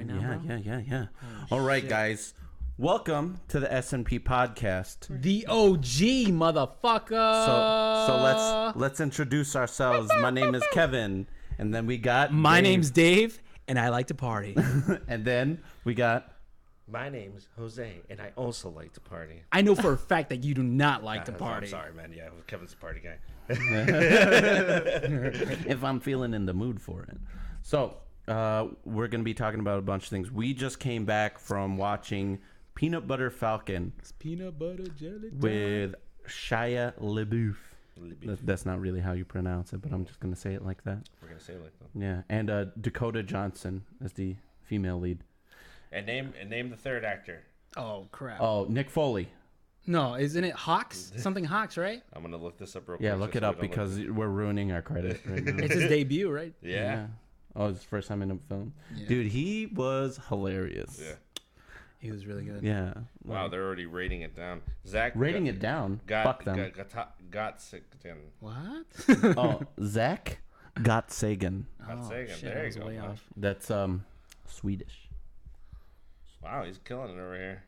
right now, bro. Yeah. All right, guys. Welcome to the SNP podcast. The OG motherfucker. So let's introduce ourselves. My name is Kevin, and then we got My Dave. name's Dave, and I like to party. And then we got My name's Jose, and I also like to party. I know for a fact that you do not like to party. I'm sorry, man. Yeah, Kevin's a party guy. if I'm feeling in the mood for it. So we're gonna be talking about a bunch of things. We just came back from watching Peanut Butter Falcon. It's peanut butter jelly With Shia LaBeouf. That's not really how you pronounce it, but I'm just gonna say it like that. We're gonna say it like that. Yeah, and Dakota Johnson as the female lead. And name the third actor. Oh crap. Oh, Nick Foley. No, isn't it Hawks? Something Hawks, right? I'm gonna look this up real quick. Yeah, look it up because we're ruining our credit right now. It's his debut, right? Yeah. Oh, it's his first time in a film. Yeah. Dude, he was hilarious. Yeah. He was really good. Yeah. Wow, they're already rating it down. Zach Rating it down. Fuck them. Got sick. What? Oh, Zach Gottsagen. Oh, Sagan. shit, There I you was go, way man. off. That's Swedish. Wow, he's killing it over here.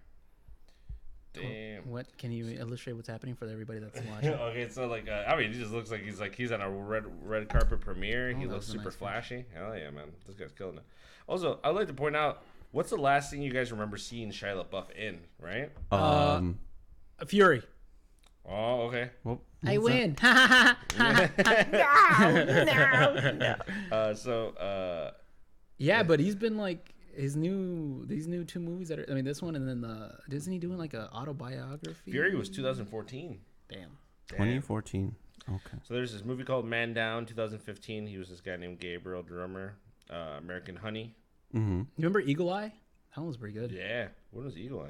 Damn. What can you illustrate what's happening for everybody that's watching? Okay, so he just looks like he's on a red carpet premiere. He that looks was a super nice flashy. Hell yeah, man! This guy's killing it. Also, I'd like to point out, what's the last thing you guys remember seeing Shia LaBeouf in? Right? A Fury. Oh, okay. Well, I win. Yeah, but he's been like these new two movies that are. I mean, this one and then isn't he doing like an autobiography? Fury was 2014. Damn. 2014. Okay. So there's this movie called Man Down, 2015. He was this guy named Gabriel, drummer. American Honey. Mm-hmm. You remember Eagle Eye? That one was pretty good. Yeah. When was Eagle Eye?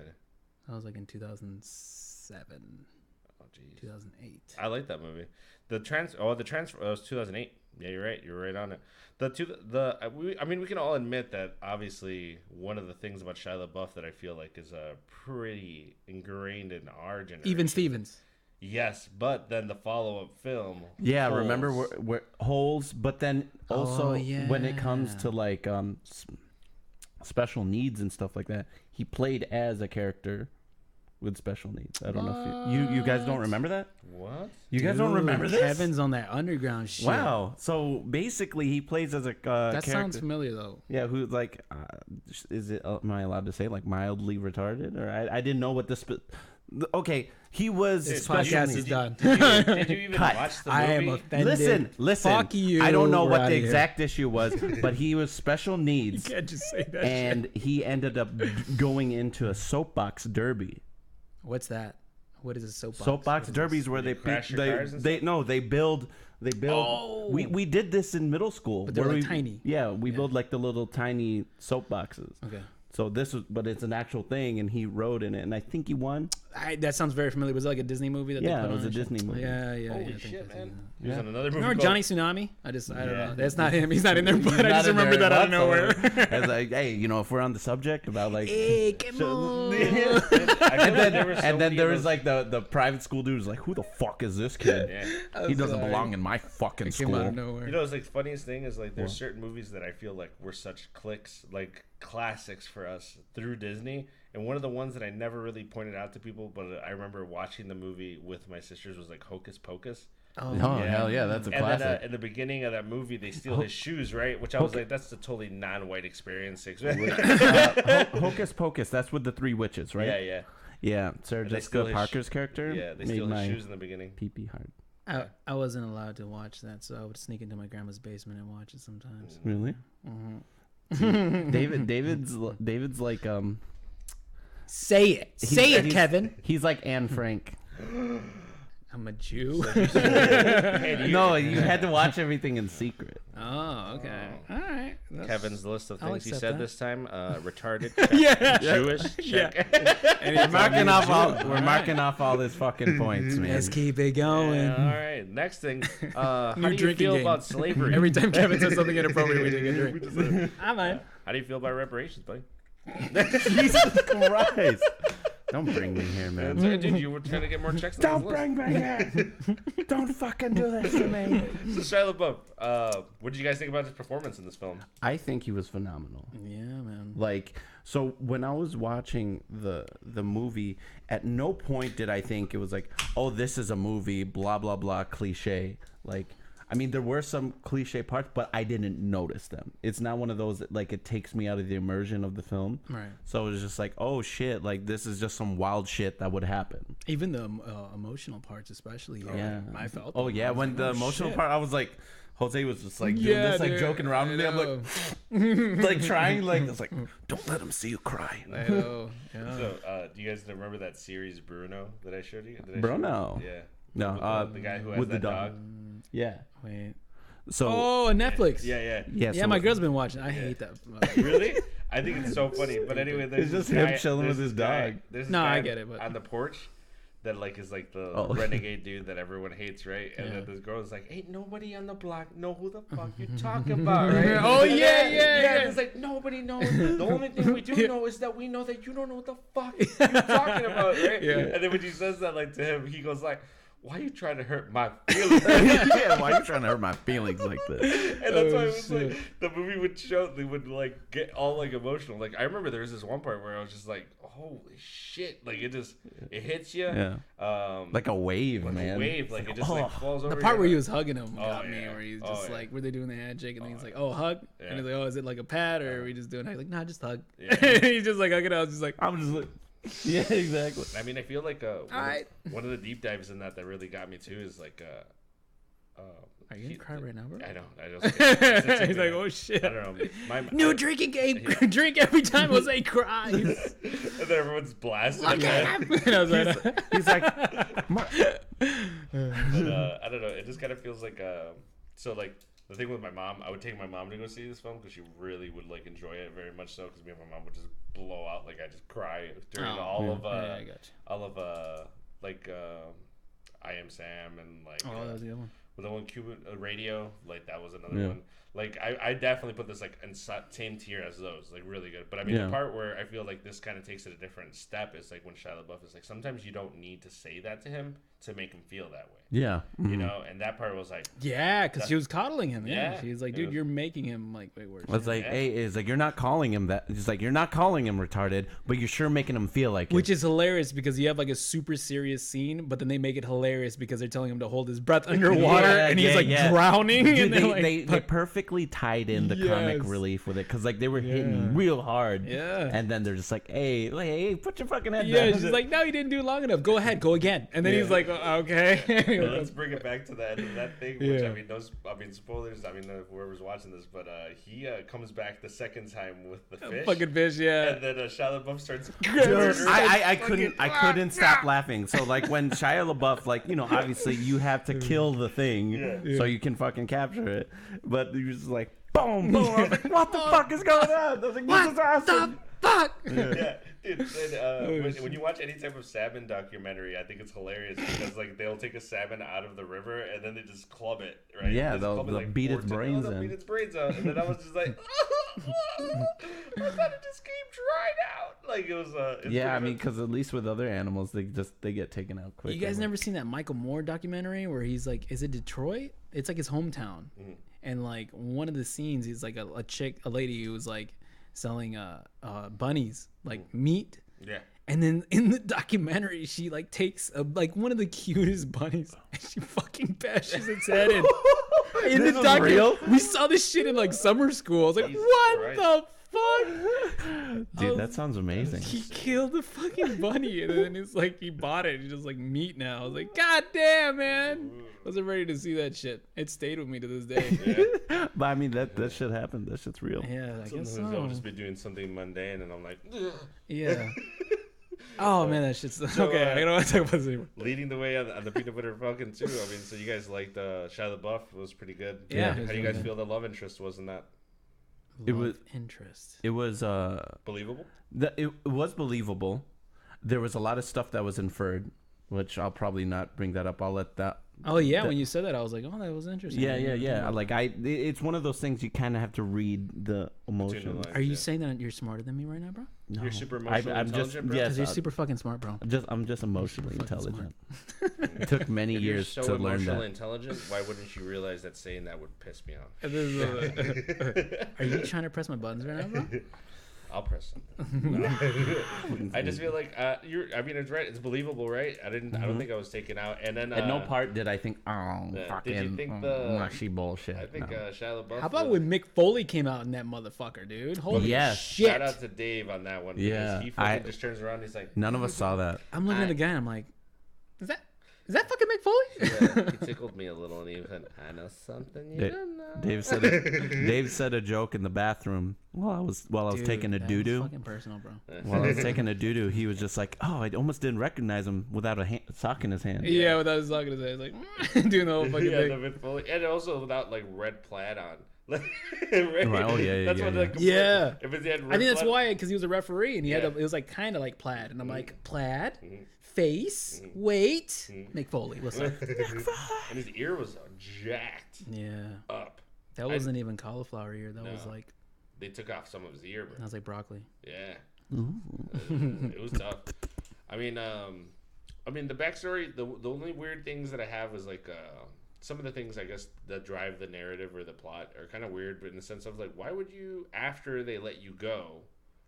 That was like in 2007, Oh, jeez. 2008. I like that movie. The transfer. It was 2008. Yeah, you're right. You're right on it. We can all admit that obviously one of the things about Shia LaBeouf that I feel like is pretty ingrained in our generation. Even Stevens. Yes, but then the follow-up film. Yeah, Holes. remember where Holes, but then also when it comes to like special needs and stuff like that, he played as a character with special needs. I don't know if you guys don't remember that? What? You guys don't remember this? Kevin's on that underground shit. Wow. So basically, he plays as a That character. sounds familiar though. Yeah, who's like, is it? Am I allowed to say like mildly retarded? Or I didn't know what this. Okay, he was. This special podcast needs. is done. Did you even Cut. watch the movie? I am offended. Listen. Fuck you. I don't know We're what outta the here. exact issue was, but he was special needs, Can't just say that. and shit. he ended up going into a soapbox derby. What's that? What is a soapbox? Soapbox derbies where they crash your cars and they build. Oh. We did this in middle school. But they're where like we, tiny. Yeah, we build like the little tiny soapboxes. Okay. So but it's an actual thing, and he rode in it, and I think he won. That sounds very familiar. Was it like a Disney movie? That Yeah, they put it was on a Disney movie. Yeah. Holy I think shit, that's man! it. He was in another movie. Remember called- Johnny Tsunami? I don't know. Yeah. That's not him. He's not in there, but I Not just in remember there that out of nowhere. whatsoever. I was like, hey, if we're on the subject about like, Hey, come on. and then there was like the private school dude was like, who the fuck is this kid? Yeah. He doesn't belong in my fucking It came out of school. nowhere. You know, it's like funniest thing is like there's certain movies that I feel like were such clicks, like classics for us through Disney. And one of the ones that I never really pointed out to people, but I remember watching the movie with my sisters was like Hocus Pocus. Oh, hell yeah, that's a And classic. then in the beginning of that movie, they steal his shoes, right? Which I was like, that's a totally non-white experience. Hocus Pocus, that's with the three witches, right? Yeah. Yeah, Sarah And they Jessica steal his Parker's character. Yeah, they made steal his my shoes in the beginning. pee-pee hard. I wasn't allowed to watch that, so I would sneak into my grandma's basement and watch it sometimes. Really? David's like Say it. Say it, he's- Kevin. he's like Anne Frank. I'm a Jew. No, you had to watch everything in secret. Oh, okay. All right. Kevin's list of I'll things he accept said that. this time: retarded, check. Yeah. Jewish, check. We're marking off all his fucking points, man. Let's keep it going. Yeah, all right. Next thing, how do you drinking feel game. about slavery? Every time Kevin says something inappropriate, we take a drink. I'm fine. How do you feel about reparations, buddy? Jesus Christ. Don't bring me here, man. Sorry, dude, you were trying to get more checks. Don't bring me here. Don't fucking do this to me. So Shia LaBeouf, what did you guys think about his performance in this film? I think he was phenomenal. Yeah, man. Like, so when I was watching the movie, at no point did I think it was like, oh, this is a movie, blah blah blah, cliche. Like, I mean, there were some cliche parts, but I didn't notice them. It's not one of those that, like, it takes me out of the immersion of the film. Right. So it was just like, oh shit, like this is just some wild shit that would happen. Even the emotional parts, especially. Yeah. I felt. Oh yeah, when the emotional part, I was like, Jose was just like doing this, like dude, joking around with me. I'm like, like trying, like it's like, don't let him see you cry. I know. Yeah. So, do you guys remember that series Bruno that I showed you? Bruno. Yeah. No, the guy who has with that the dog. dog. Wait. So Oh, Netflix. Yeah. Yeah, so my girl's been watching. I hate that. Really? I think it's so funny. But anyway, there's It's just this him guy- chilling there's with his this guy- dog. There's this No, guy I get it, but- on the porch that like is like the Oh. renegade dude that everyone hates, right? And Yeah. then this girl is like, "Ain't nobody on the block know who the fuck you talking about, right?" Oh, And yeah, then- yeah. And it's like nobody knows. The only thing we do know is that we know that you don't know what the fuck you're talking about, right? Yeah. And then when she says that like to him, he goes like, "Why are you trying to hurt my feelings?" yeah, why are you trying to hurt my feelings like this? And that's Oh, why it was shit. like the movie would show they would like get all like emotional. Like I remember there was this one part where I was just like, "Holy shit!" Like it hits you, Yeah, like a wave, like man. a wave, like it just like falls over. The part you. where he was hugging him got Oh, me, yeah. where he's Oh, just yeah. like, were they doing the handshake? And then he's like, oh, hug? Yeah. And he's like, oh, is it like a pat or are we just doing? He's like, nah, just hug. Yeah. He's just like hugging. I was just like, I'm just like, yeah, exactly. I mean, I feel like Alright. one of the deep dives in that really got me too is like are you gonna cry right now, bro? I know. I just He's like, oh shit. I don't know. New drinking game. Drink every time Jose cries. And then everyone's blasting. Look at him. And I was like, He's like, But I don't know. It just kind of feels like so like the thing with my mom, I would take my mom to go see this film because she really would like enjoy it very much so. Because me and my mom would just blow out, like I just cry during Oh, all of yeah, I got you. all of like I Am Sam and like Oh, that was the other one. with the one Cuban radio, like that was another Yeah. one. Like I definitely put this like in same tier as those, like really good. But I mean Yeah. the part where I feel like this kind of takes it a different step is like when Shia LaBeouf is like sometimes you don't need to say that to him to make him feel that way, yeah, you know. And that part was like, Yeah, because she was coddling him. Yeah. Yeah. She's like, It dude, was- you're making him like way worse. It's like, hey, it's like you're not calling him that. It's like you're not calling him retarded, but you're sure making him feel like Which it. is hilarious because you have like a super serious scene, but then they make it hilarious because they're telling him to hold his breath underwater Yeah, and he's yeah, like yeah. drowning. Dude, and they're like, they perfectly tied in the comic Yes. relief with it because like they were hitting Yeah. real hard. Yeah. And then they're just like, hey, put your fucking head yeah, down. she's like, no, you didn't do it long enough. Go ahead, go again. And then he's like, oh, okay. well, let's bring it back to that thing. Which Yeah. I mean, spoilers. I mean, whoever's watching this, but he comes back the second time with the fish. Fucking fish, yeah. And then Shia LaBeouf starts. I couldn't stop laughing. So like when Shia LaBeouf, like, you know, obviously you have to kill the thing so you can fucking capture it, but you're just like boom, boom. I was like, what the fuck is going on? I was like, this is awesome. Fuck. Yeah, dude. And, when you watch any type of salmon documentary, I think it's hilarious because like they'll take a salmon out of the river and then they just club it, right? Yeah, They just they'll club it, beat four its times. brains They'll in. beat its brains out, and then I was just like, I thought it just came dried out. Like it was. It's Yeah, I pretty mean, much- because at least with other animals, they get taken out quick. You guys never seen that Michael Moore documentary where he's like, is it Detroit? It's like his hometown. And like one of the scenes, he's like a lady who was like selling bunnies, like meat. yeah. And then in the documentary, she like takes like one of the cutest bunnies and she fucking bashes its head in. In This the is real? we saw this shit in like summer school. I was like, Jesus what Christ. the fuck? Dude, that sounds amazing. He killed the fucking bunny and then it's like he bought it. It's just like meat now. I was like, God damn, man. Wasn't ready to see that shit. It stayed with me to this day. But I mean, that shit happened. That shit's real. Yeah, I guess Sometimes I'll so. just be doing something mundane, and I'm like, ugh. Yeah. Oh man, that shit's okay. I don't want to talk about this anymore. Leading the way on the peanut butter Falcon too. I mean, so you guys liked Shia LaBeouf was pretty good. Yeah. How do you guys feel the love interest was in that? It was- Love interest. It was Believable? it was believable. There was a lot of stuff that was inferred, which I'll probably not bring that up. I'll let that. Oh yeah, when you said that, I was like, oh, that was interesting. Yeah. Like it's one of those things you kind of have to read the emotions. Are you saying that you're smarter than me right now, bro? No. You're super emotionally intelligent, bro? Yes, you're super fucking smart, bro. I'm just emotionally intelligent. It took many years to learn that. If you're so emotionally intelligent, why wouldn't you realize that saying that would piss me off? Are you trying to press my buttons right now, bro? I'll press something. I just feel like I mean, it's right. It's believable, right? I don't think I was taken out. And then at no part did I think, fucking did you think mushy bullshit. I think Shia LaBeouf. How about when Mick Foley came out in that motherfucker, dude? Holy shit! Shout out to Dave on that one. Yeah, he fucking just turns around. And he's like, none of us saw that. I'm looking at the guy. And I'm like, is that fucking Mick Foley? Yeah, he tickled me a little, and he said, "I know something you don't know." Dave said a joke in the bathroom while I was taking a doo doo. Fucking personal, bro. While I was taking a doo doo, he was just like, "Oh, I almost didn't recognize him without a sock in his hand." Yeah, without a sock in his hand, like doing the whole fucking thing. The Mick Foley, and also without like red plaid on. Right? Oh yeah. That's what If it's I think that's why, because he was a referee and he had it was like kind of like plaid, and I'm like plaid. Face, weight, Mick Foley. What's up? And his ear was jacked. Yeah. Up. That wasn't even cauliflower ear. That was like. They took off some of his ear, bro. That was like broccoli. Yeah. It was tough. I mean, the backstory. The only weird things that I have is like some of the things I guess that drive the narrative or the plot are kind of weird, but in the sense of like, why would you, after they let you go?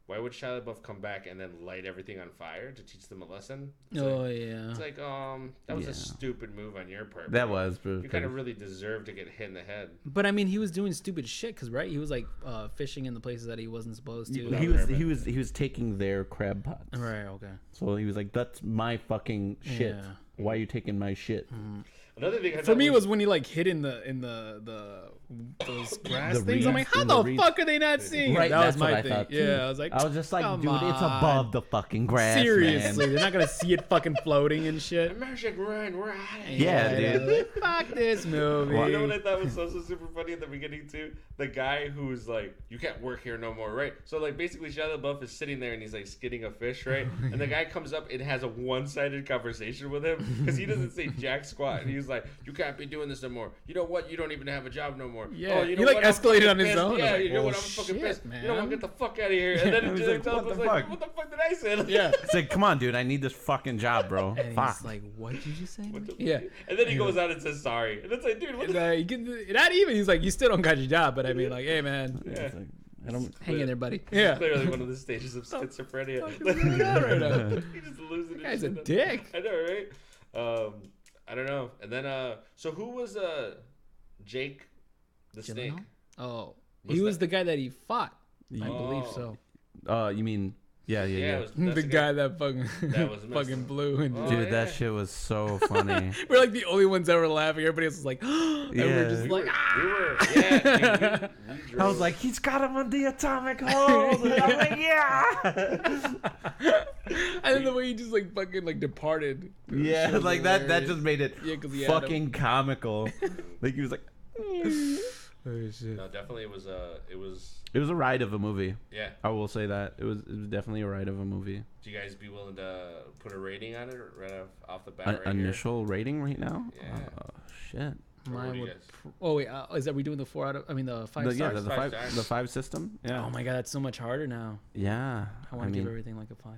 Why would Shia LaBeouf come back and then light everything on fire to teach them a lesson? It's like, that was a stupid move on your part. That was. You kind of really deserve to get hit in the head. But I mean, he was doing stupid shit because he was like fishing in the places that he wasn't supposed to. He was taking their crab pots. Right. Okay. So he was like, "That's my fucking shit. Yeah. Why are you taking my shit?" Mm-hmm. Another thing for me was when he like hid in those grass things. I'm like, how the fuck are they not seeing? Right, that was my thing. Yeah, I was like, I was just like, dude, it's above the fucking grass. Seriously, man. they're not gonna see it fucking floating and shit. Magic run, we're out of here. Yeah, dude. Like, fuck this movie. You know what I thought was also super funny at the beginning too? The guy who's like, you can't work here no more, right? So like basically Shia LaBeouf is sitting there and he's like skinning a fish, right? And the guy comes up and has a one-sided conversation with him because he doesn't say jack squat, and he's like, you can't be doing this no more. You know what? You don't even have a job no more. Yeah, you know, he like escalated on his own. Yeah, like, you know what? I'm fucking pissed. Man. You know what? Get the fuck out of here. And then he's like, what the fuck did I say? Yeah. It's like, come on, dude. I need this fucking job, bro. And fuck. he's like, what did you say? Yeah. And then he goes out and says sorry. And it's like, dude, what not even. He's like, you still don't got your job, but I mean, like, hey, man. Yeah. Like, I don't hang in there, buddy. Yeah. Clearly one of the stages of schizophrenia. Right now? He's just losing that guy's a dick. I know, right? I don't know. And then, so who was Jake the Snake? Oh, he was the guy that he fought. I believe so. You mean? Yeah. The guy that fucking blew. And dude, that shit was so funny. We're like the only ones that were laughing. Everybody else was like, and we're just like, we I was like, he's got him on the atomic hold. And I'm like, yeah. And then the way he just like fucking like departed. Yeah, like that just made it fucking comical. Like he was like, oh shit. No, definitely it was a ride of a movie. Yeah, I will say that it was definitely a ride of a movie. Do you guys be willing to put a rating on it right off the bat? Initial rating right now? Yeah. Shit. Mine would, is that we doing the 4 out of? I mean the 5 stars. Yeah, the 5 system. Yeah. Oh my god, that's so much harder now. Yeah. I want to give everything like a 5.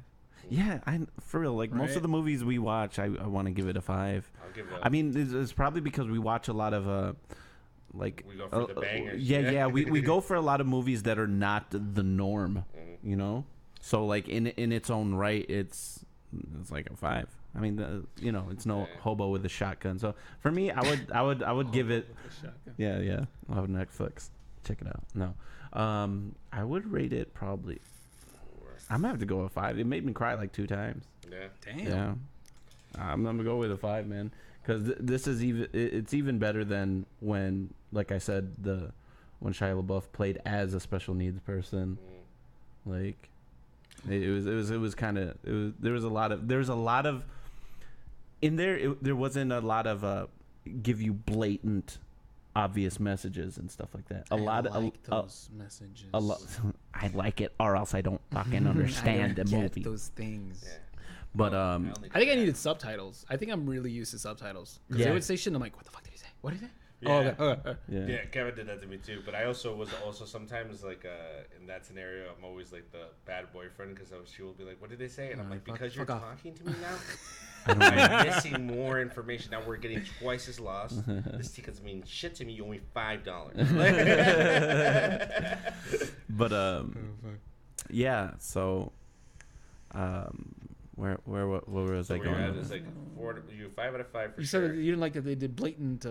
Yeah, for real. Like most of the movies we watch, I want to give it a 5. I'll give it. I mean, it's probably because we watch a lot of like we go for the bangers. Yeah. We go for a lot of movies that are not the norm, you know. So like in its own right, it's like a 5. I mean, it's no hobo with a shotgun. So for me, I would give it. Yeah. I'll have Netflix. Check it out. No, I would rate it probably. I'm gonna have to go with 5. It made me cry like 2 times. Yeah. Damn. Yeah. I'm gonna go with a 5, man. Because this is it's even better than when, like I said, when Shia LaBeouf played as a special needs person. Like, it was kind of there was a lot of in there. There wasn't a lot of give you blatant, obvious messages and stuff like that. Those messages. I like it, or else I don't fucking understand the movie. Those things. Yeah. But I think I needed subtitles. I think I'm really used to subtitles because they would say shit and I'm like, what the fuck did he say? What did he say? Yeah. Oh, okay. Yeah, Kevin did that to me too. But I also was sometimes like in that scenario, I'm always like the bad boyfriend because she will be like, "What did they say?" And I'm like, "Because you're talking to me now, I'm missing more information. Now we're getting twice as lost. This ticket's mean shit to me. You owe me $5." But yeah. So where was I going? It's like 5 out of 5 for you sure. said you didn't like that they did blatant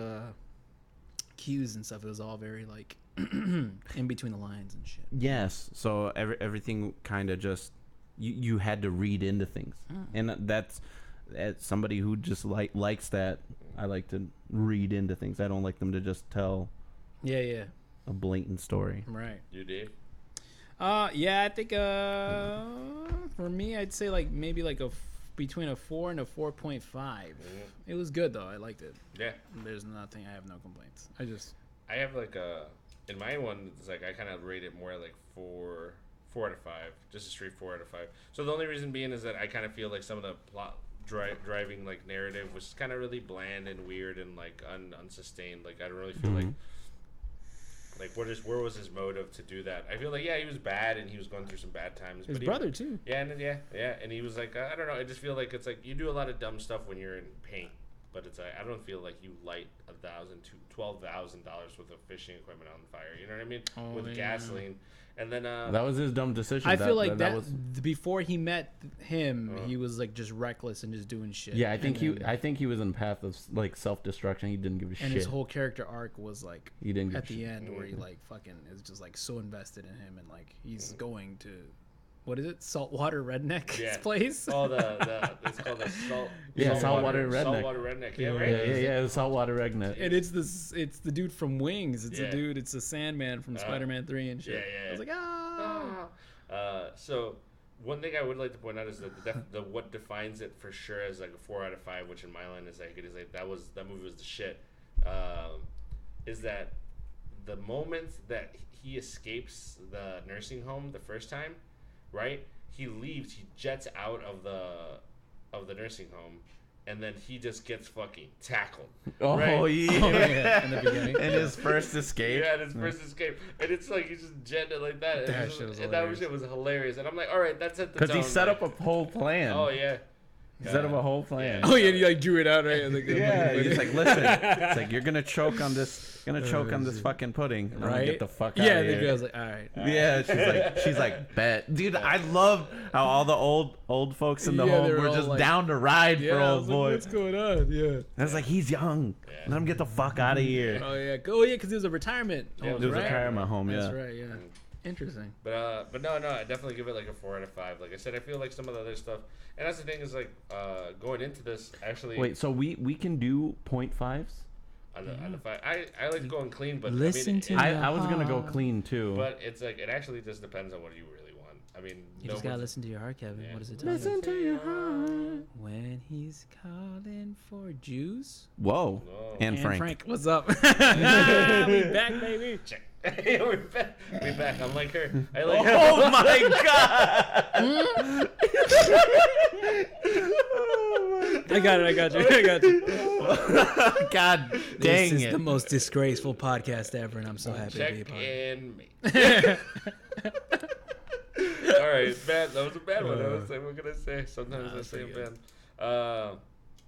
cues and stuff. It was all very like in between the lines and shit. Yes. So everything kind of just you had to read into things, and that's as somebody who just likes that. I like to read into things. I don't like them to just tell. Yeah. A blatant story. Right. You did. Yeah, I think for me, I'd say like maybe like between a 4 and a 4.5. It was good though. I liked it. Yeah. There's nothing. I have no complaints. I have like in my one, it's like I kind of rate it more like 4 out of 5, just a straight 4 out of 5. So the only reason being is that I kind of feel like some of the plot driving like narrative was kind of really bland and weird and like unsustained. Like I don't really feel like where was his motive to do that? I feel like he was bad and he was going through some bad times. His brother too. Yeah, and he was like I don't know. I just feel like it's like you do a lot of dumb stuff when you're in pain, but it's like I don't feel like you light $1,000 to $12,000 worth of fishing equipment on fire. You know what I mean? With gasoline, and then that was his dumb decision. I feel like that was before he met him, he was like just reckless and just doing shit. Yeah, I think he was in path of like self-destruction. He didn't give a shit. And his whole character arc was like he didn't give at the end where he like fucking is just like so invested in him and like he's going to. What is it? Saltwater Redneck place? Oh, it's called the saltwater redneck. Saltwater redneck. Yeah, right. Yeah, the saltwater redneck. And it's the dude from Wings. It's a dude. It's a Sandman from Spider-Man 3 and shit. Yeah. I was like, So one thing I would like to point out is that the what defines it for sure as like a 4 out of 5, which in my line is like that movie was the shit. Is that the moment that he escapes the nursing home the first time? Right, he leaves. He jets out of the nursing home, and then he just gets fucking tackled. Oh, right? yeah. In the beginning, and his first escape. Yeah, his first escape, and it's like he's just jetted like that. That shit was hilarious. And I'm like, all right, that's it. Because he set up a whole plan. Oh yeah. He set up a whole plan. Oh yeah, he like drew it out, right? He's like, listen, it's like you're gonna choke on this, fucking pudding, and right? Get the fuck out of here. Yeah, the girl's like, all right. Yeah, she's like, bet, dude. I love how all the old folks in the home were just like, down to ride for old boy. What's going on? Yeah. I was like, he's young. Let him get the fuck out of here. Oh yeah, because it was a retirement. Yeah, it was a retirement home. That's right. Yeah. Interesting. But no, I definitely give it like a 4 out of 5. Like I said, I feel like some of the other stuff, and that's the thing is like going into this actually. Wait, so we can do 0.5s? On the 5, I like going clean, but I was gonna go clean too. But it's like it actually just depends on what you really want. I mean, you just gotta listen to your heart, Kevin. Yeah. What does it tell Listen to your heart when he's calling for juice. Whoa. And Frank. What's up? We back, baby. Check. We're back. I'm like her. I like her. Oh my god! I got you. God dang it! This is the most disgraceful podcast ever, and I'm so happy to be a part of it. All right, bad. That was a bad one. We're gonna say sometimes I say bad.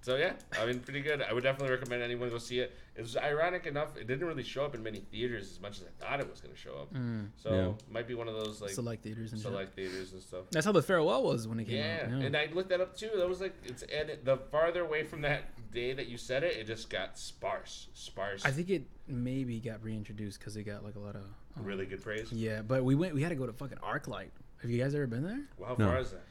So yeah, I mean, pretty good. I would definitely recommend anyone go see it. It was ironic enough; it didn't really show up in many theaters as much as I thought it was going to show up. So might be one of those like select theaters and stuff. That's how the farewell was when it came out. Yeah, and I looked that up too. That was like the farther away from that day that you said it, it just got sparse. I think it maybe got reintroduced because it got like a lot of really good praise. Yeah, but we had to go to fucking ArcLight. Have you guys ever been there? Well, how far is that?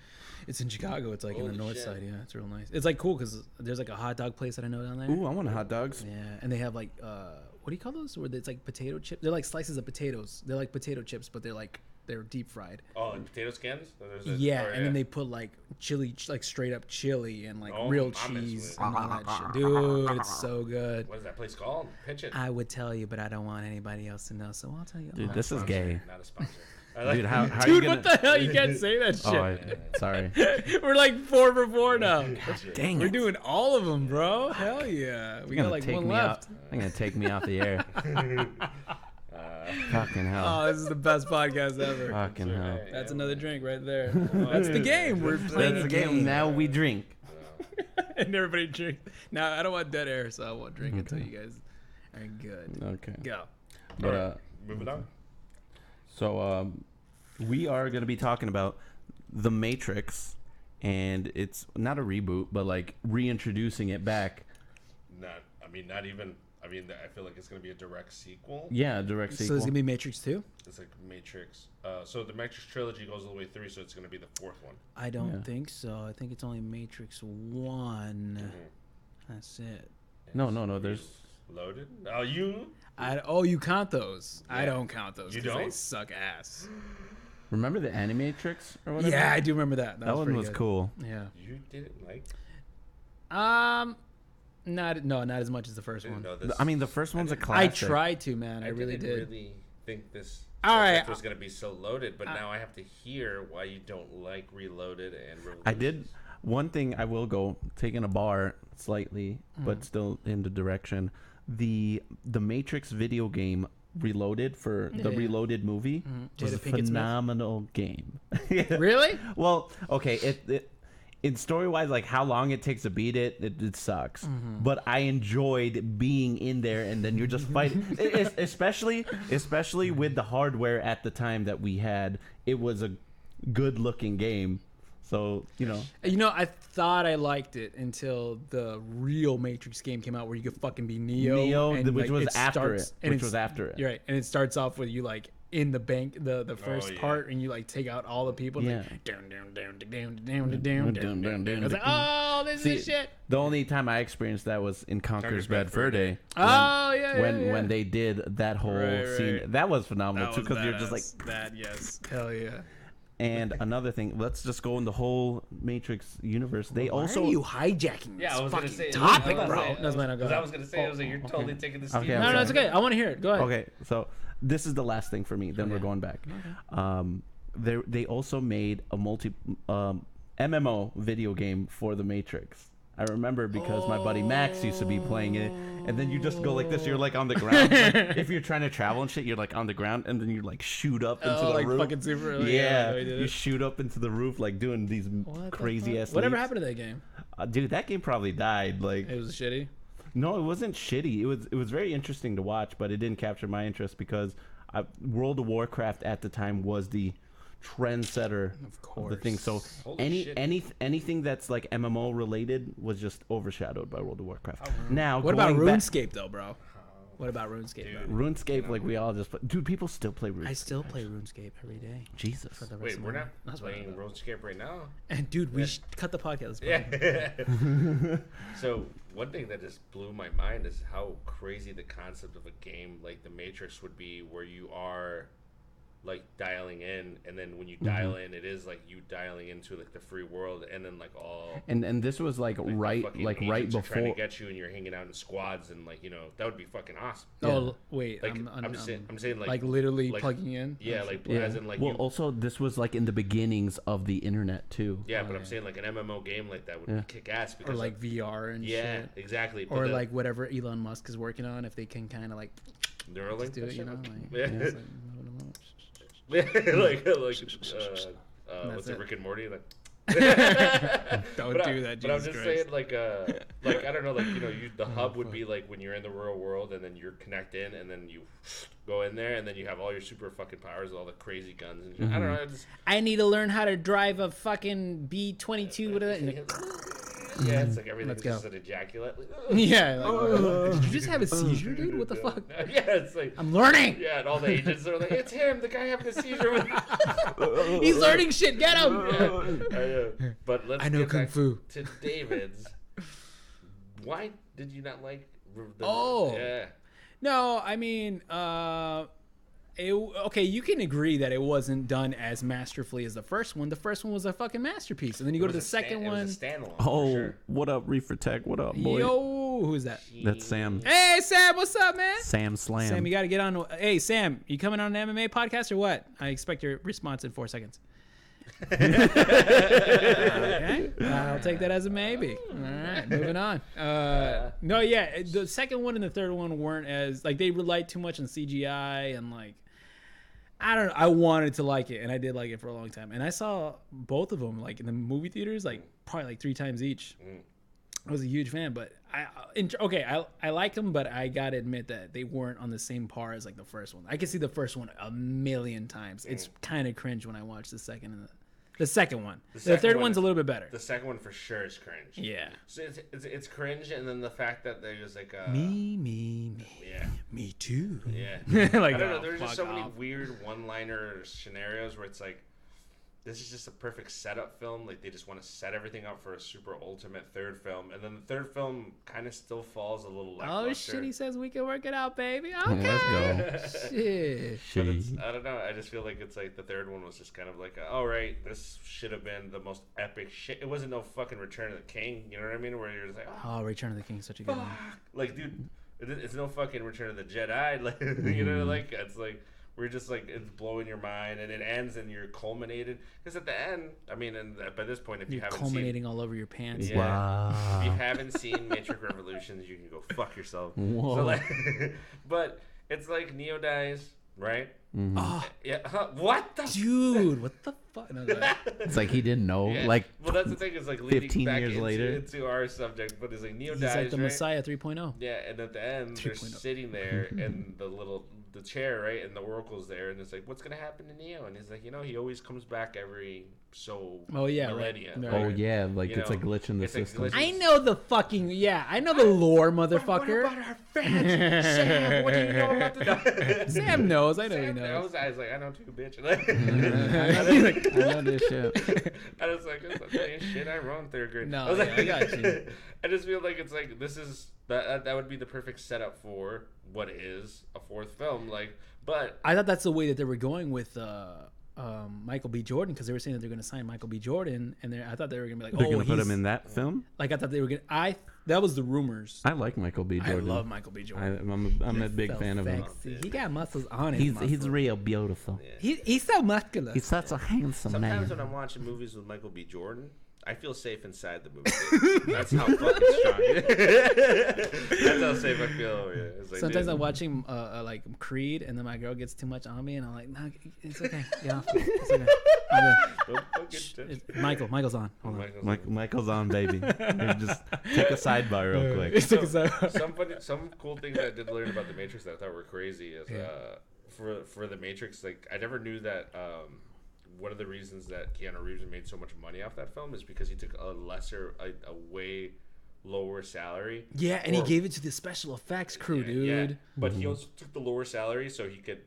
It's in Chicago. It's like in the north side. Yeah, it's real nice. It's like cool because there's like a hot dog place that I know down there. Ooh, I want hot dogs. Yeah, and they have like what do you call those? Where it's like potato chips. They're like slices of potatoes. They're like potato chips, but they're deep fried. Oh, and potato skins? And then they put like chili, like straight up chili and like real cheese and all that shit. Dude, it's so good. What is that place called? Pitch it. I would tell you, but I don't want anybody else to know, so I'll tell you. Dude, this is gay. Not a sponsor. Dude, how are Dude, you gonna... what the hell? You can't say that shit. Sorry. We're like 4 for 4 now. Dang We're it. doing all of them, bro. Hell yeah. We got like one left. I'm gonna take me off the air. Fucking hell. Oh, this is the best podcast ever. Fucking hell. That's another drink right there. That's the game. We're playing That's the the game. Now we drink. And everybody drink. Now, I don't want dead air, so I won't drink until you guys are good. Okay. Go. But moving on. So we are gonna be talking about The Matrix, and it's not a reboot, but like reintroducing it back. Not even. I feel like it's gonna be a direct sequel. Yeah, direct sequel. So there's gonna be Matrix 2? It's like Matrix. So the Matrix trilogy goes all the way through, so it's gonna be the 4th one. I don't think so. I think it's only Matrix 1. That's it. No. There's Loaded. Oh, you you count those? Yeah. I don't count those. You 'cause don't? They suck ass. remember the Animatrix or whatever? Yeah, I do remember that. That one was good. cool. Yeah. You didn't like? Not as much as the first one. I mean, the first one's a classic. I tried to, man. I really didn't did. really think this All right, was gonna be so loaded, but now I have to hear why you don't like Reloaded and Revolutions. I did. One thing I will go, taking a bar slightly, but still in the direction. The Matrix video game Reloaded for the Reloaded movie was a phenomenal game. Really? Well, okay, it in story-wise, like how long it takes to beat it sucks. But I enjoyed being in there, and then you're just fighting. especially with the hardware at the time that we had, it was a good-looking game. So, I thought I liked it until the real Matrix game came out, where you could fucking be Neo, and which was it after starts, it. Which was after it. You're right, and it starts off with you like in the bank, the first part, and you like take out all the people. And like, down. I was like, oh, this is shit. The only time I experienced that was in Conker's Bad Fur Day. When they did that whole scene, that was phenomenal too, because you're just like that. Yes, hell yeah. And another thing, let's just go in the whole Matrix universe. They also Why are you hijacking this I was gonna say topic, I bro? was gonna say, I was like, you're totally taking this. Okay, no, it's okay. I want to hear it. Go ahead. Okay, so this is the last thing for me. Then we're going back. They also made a MMO video game for the Matrix. I remember because my buddy Max used to be playing it, and then you just go like this. You're like on the ground. Like, if you're trying to travel and shit, you're like on the ground, and then you like shoot up into the roof. Fucking super. You shoot up into the roof like doing these crazy ass. Whatever happened to that game? Dude, that game probably died. Like it was shitty. No, it wasn't shitty. It was very interesting to watch, but it didn't capture my interest because World of Warcraft at the time was the trendsetter of the thing. So anything that's like MMO related was just overshadowed by World of Warcraft. Now, what about RuneScape though, bro? What about RuneScape? RuneScape, like we all just play. Dude, people still play RuneScape. I still play RuneScape every day. Jesus. For the rest Wait, of we're my not life. playing RuneScape right now. And dude, we should cut the podcast. Yeah. So one thing that just blew my mind is how crazy the concept of a game like The Matrix would be, where you are like dialing in, and then when you dial in, it is like you dialing into like the free world, and then like all and this was like right before trying to get you, and you're hanging out in squads, and like that would be fucking awesome. Oh wait, like, I'm saying like literally plugging in. Yeah, as in like. Well, also this was like in the beginnings of the internet too. Yeah, but I'm saying like an MMO game like that would kick ass, because or like VR and shit. Exactly. Or like whatever Elon Musk is working on, if they can kind of like Neuralink do it, what's it, Rick and Morty? Like, don't do that. But I'm just saying, like I don't know, like the hub would be like when you're in the real world, and then you're connect in, and then you go in there, and then you have all your super fucking powers, all the crazy guns, and shit. I don't know. I need to learn how to drive a fucking B-22. Whatever. Yeah, it's like everything's just an ejaculate. Yeah. Like, did you just have a seizure, dude? What the fuck? Yeah, it's like I'm learning. Yeah, and all the agents are like, it's him, the guy having a seizure. He's learning shit. Get him. Yeah. But let's I know get kung back fu. to David's. Why did you not like? Yeah. No, I mean, okay, you can agree that it wasn't done as masterfully as the first one. The first one was a fucking masterpiece, and then you go to the second one. It was a standalone. Oh, sure. What up, Reefer Tech? What up, boy? Yo, who's that? That's Sam. Hey, Sam, what's up, man? Sam Slam. Sam, you got to get on. Hey, Sam, you coming on an MMA podcast or what? I expect your response in 4 seconds. Okay. I'll take that as a maybe. All right, moving on. No, yeah, the second one and the third one weren't as like they relied too much on CGI and like I don't know. I wanted to like it and I did like it for a long time. And I saw both of them like in the movie theaters like probably like 3 times each. I was a huge fan, but I like them, but I gotta admit that they weren't on the same par as like the first one. I can see the first one a million times. It's kind of cringe when I watch the second and the second one. The third one's a little bit better. The second one for sure is cringe. Yeah. So it's cringe, and then the fact that there's like me. Yeah. Me too. Yeah. Like, I don't know. There's just so many off. weird one-liner scenarios where it's like, this is just a perfect setup film. Like they just want to set everything up for a super ultimate third film, and then the third film kind of still falls a little lackluster. Oh shit! He says we can work it out, baby. Okay. Let's go. Shit. But it's, I don't know. I just feel like it's like the third one was just kind of like, all right, this should have been the most epic shit. It wasn't no fucking Return of the King. You know what I mean? Where you're just like, Oh, Return of the King is such a good one. like, dude, it's no fucking Return of the Jedi. Like, you know, like it's like. We're just like it's blowing your mind, and it ends, and you're culminated. Because at the end, I mean, and by this point, if you haven't culminating all over your pants. Yeah. Wow. If you haven't seen Matrix Revolutions, you can go fuck yourself. Whoa. So like, but it's like Neo dies, right? Oh, Yeah. What the? dude, what the fuck? No, It's like he didn't know. Yeah. Like, well, that's the thing. Is like leading 15 back years into, later. into our subject, but it's like Neo he's dies, like the right? Messiah 3.0. Yeah, and at the end, they're 3.0. sitting there in the chair, right? And the Oracle's there, and it's like, what's gonna happen to Neo? And he's like, he always comes back every millennia. Right. oh yeah, like You it's a know, glitch in the it's a system. glitch. I know the fucking I know the lore, What motherfucker. about our fans? Sam, what do you know about the Sam knows. I know he Sam knows. I was like, I know too, bitch. I know this shit. I was like, shit, I wrote 3rd grade. No, I was yeah, like, I got you. I just feel like it's like this is that would be the perfect setup for what is a 4th film. Like, but I thought that's the way that they were going with Michael B. Jordan because they were saying that they're going to sign Michael B. Jordan, and I thought they were going to be like, They're oh, gonna put he's- him in that film. Like I thought they were going. That was the rumors. I like Michael B. I Jordan. love Michael B. Jordan. I'm a big So fan of him. sexy. He got muscles on his He's real beautiful. He's so muscular. He's such a handsome sometimes man. when I'm watching movies with Michael B. Jordan, I feel safe inside the movie. Dude. That's how fucking strong it is. That's how safe I feel. Yeah. It's like, Sometimes dude, I'm watching like Creed, and then my girl gets too much on me, and I'm like, no, it's okay. Get off. It's okay. I'm don't get good. touched. Michael's on. Hold on. Michael's on, baby. Here, just take a sidebar real quick. Some cool things I did learn about the Matrix that I thought were crazy is for the Matrix, like I never knew that one of the reasons that Keanu Reeves made so much money off that film is because he took a way lower salary. Yeah, and he gave it to the special effects crew, dude. Yeah. But he also took the lower salary so he could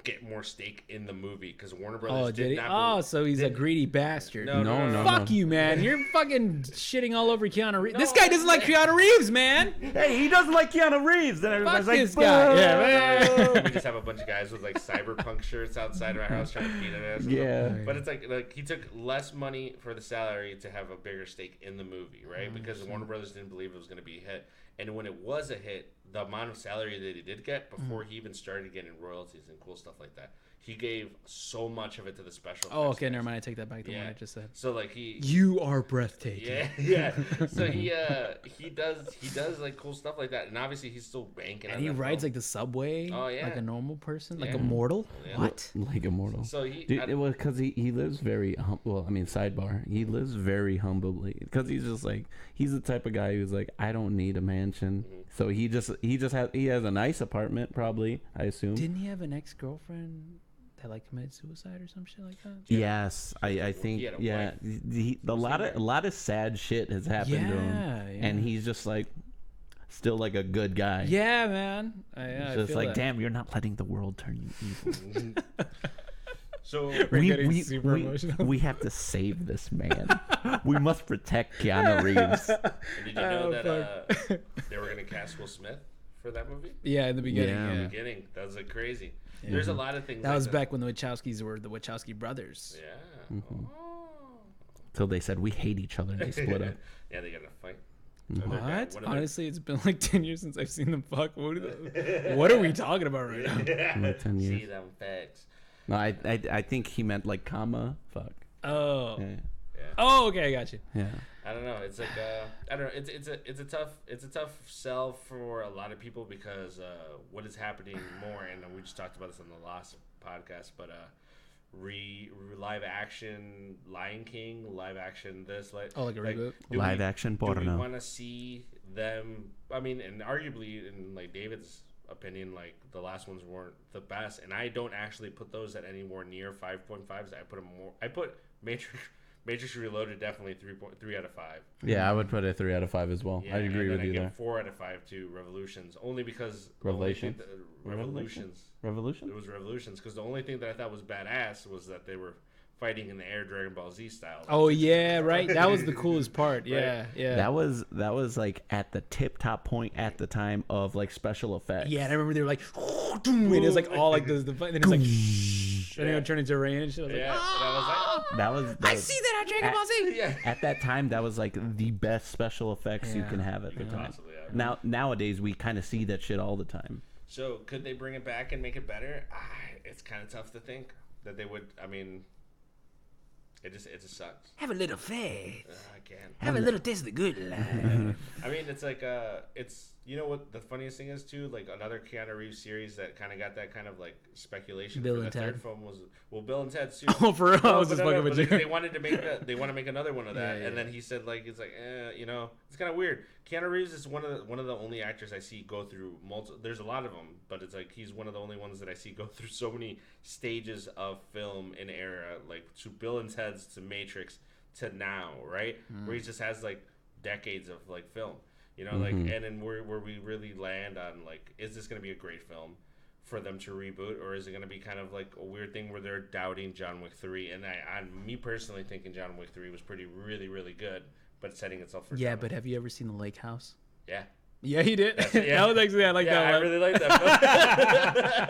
get more stake in the movie because Warner Brothers Did he? not. So he's a greedy bastard. No. Fuck you, man. You're fucking shitting all over Keanu Reeves. This guy doesn't like Keanu Reeves, man. Hey, he doesn't like Keanu Reeves. Then everybody's Fuck like, this guy. Yeah, We just have a bunch of guys with like cyberpunk shirts outside of our house trying to beat at us. Yeah. But it's like he took less money for the salary to have a bigger stake in the movie, right? Because Warner Brothers didn't believe it was going to be a hit. And when it was a hit, the amount of salary that he did get before he even started getting royalties and cool stuff like that, he gave so much of it to the special. Oh, okay, never mind. I take that back to what I just said. So like You are breathtaking. Yeah. So he does like cool stuff like that, and obviously he's still banking. And on he that rides film. like the subway, like a normal person, like Yeah. a mortal. Yeah. What? like immortal. So Dude, it was because he lives very well. I mean, sidebar. He lives very humbly because he's just like he's the type of guy who's like, I don't need a mansion. So he has a nice apartment, probably. I assume. Didn't he have an ex-girlfriend that like committed suicide or some shit like that? Yes, I think He had a yeah. A lot of sad shit has happened to him, and he's just like still like a good guy. Yeah, man. I Just feel like, that. damn, you're not letting the world turn you evil. So getting super emotional. we have to save this man. We must protect Keanu Reeves. did you know that they were gonna cast Will Smith for that movie? Yeah, in the beginning. Yeah. In Yeah. the beginning, that was like crazy. There's a lot of things. That was back when the Wachowskis were the Wachowski brothers. Yeah. Mm-hmm. Till they said we hate each other. They split up. Yeah, they got to fight. What? Honestly, it's been like 10 years since I've seen them fuck. What are we talking about right now? Like 10 years. See them facts. No, I think he meant like comma. Fuck. Oh. Yeah. Oh, okay, I got you. Yeah. I don't know. It's like I don't know. It's a tough sell for a lot of people because what is happening more, and we just talked about this on the last podcast, but live action Lion King, live action this like a reboot. Live action porno. Do we want to see them? I mean, and arguably in like David's opinion, like the last ones weren't the best, and I don't actually put those at anywhere near 5.5s. I put them more. I put Matrix Reloaded definitely 3 out of 5. Yeah, I would put it 3 out of 5 as well. Yeah, I agree with you there. 4 out of 5 to Revolutions, only because Revolutions. Revolutions. Revolution. It was Revolutions because the only thing that I thought was badass was that they were fighting in the air Dragon Ball Z style. Oh yeah, right. That was the coolest part. Yeah, Right. yeah. That was like at the tip-top point at the time of like special effects. Yeah, and I remember they were like, and it was like all like the fight, and then it's like, then it would turn into rain and shit. I was like, Yeah, and I was That was I see that on Dragon Ball Z. yeah. at that time. That was like the best special effects you Yeah. can have at the time. Possibly, yeah. Nowadays we kind of see that shit all the time. So could they bring it back and make it better? It's kind of tough to think that they would. I mean, it just sucks. Have a little faith. I can't. Have a little taste of the good life. I mean, it's like it's you know what the funniest thing is too, like another Keanu Reeves series that kind of got that kind of like speculation. Bill for and the Ted. third film was Bill and Ted. Oh, for real? I was just fucking with you. They wanted to make they want to make another one of that, Yeah. and then he said like it's like you know, it's kind of weird. Keanu Reeves is one of the only actors I see go through multiple. There's a lot of them, but it's like he's one of the only ones that I see go through so many stages of film in era, like to Bill and Ted's to Matrix to now, right? Where he just has like decades of like film, you know, like, and then where we really land on like, is this going to be a great film for them to reboot, or is it going to be kind of like a weird thing where they're doubting John Wick 3? And me personally thinking John Wick 3 was really good, but setting itself for Yeah, John but Wick. have you ever seen The Lake House? Yeah. Yeah, he did. Yeah. That was actually I like that I one. really like that film.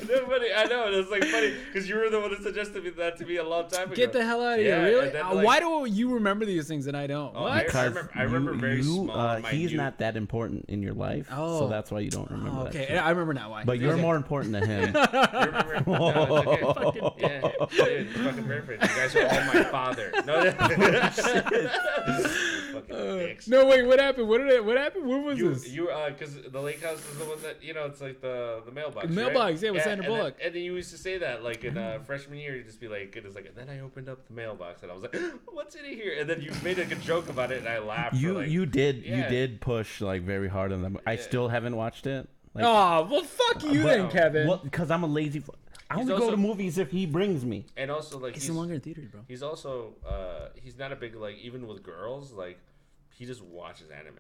No, funny. I know, it's like funny because you were the one that suggested that to me a long time ago. Get the hell out of Yeah, here! Really? and then, like- Why do you remember these things and I don't? Oh, What? I remember very small. He's not that important in your life, Oh. so that's why you don't remember that Okay, shit. I remember now why. But you're more important to him. You remember? No, it's okay. Yeah, dude, it's fucking perfect. You guys are all my father. No, fucking dicks. No, wait. What happened? What happened? What was this? You because the lake house is the one that it's like the mailbox. The mailbox, yeah, with Sandra and Bullock. And then you used to say that like in freshman year, you just be like, it was like, and then I opened up the mailbox and I was like, what's in here? And then you made a good joke about it, and I laughed. You Yeah. did push like very hard on them. I still haven't watched it. Like, Oh, well, fuck you then, Kevin. well, because I'm a lazy. I only go also- to movies if he brings me. And also like He's no longer in theaters, bro. He's also he's not a big like even with girls like he just watches anime.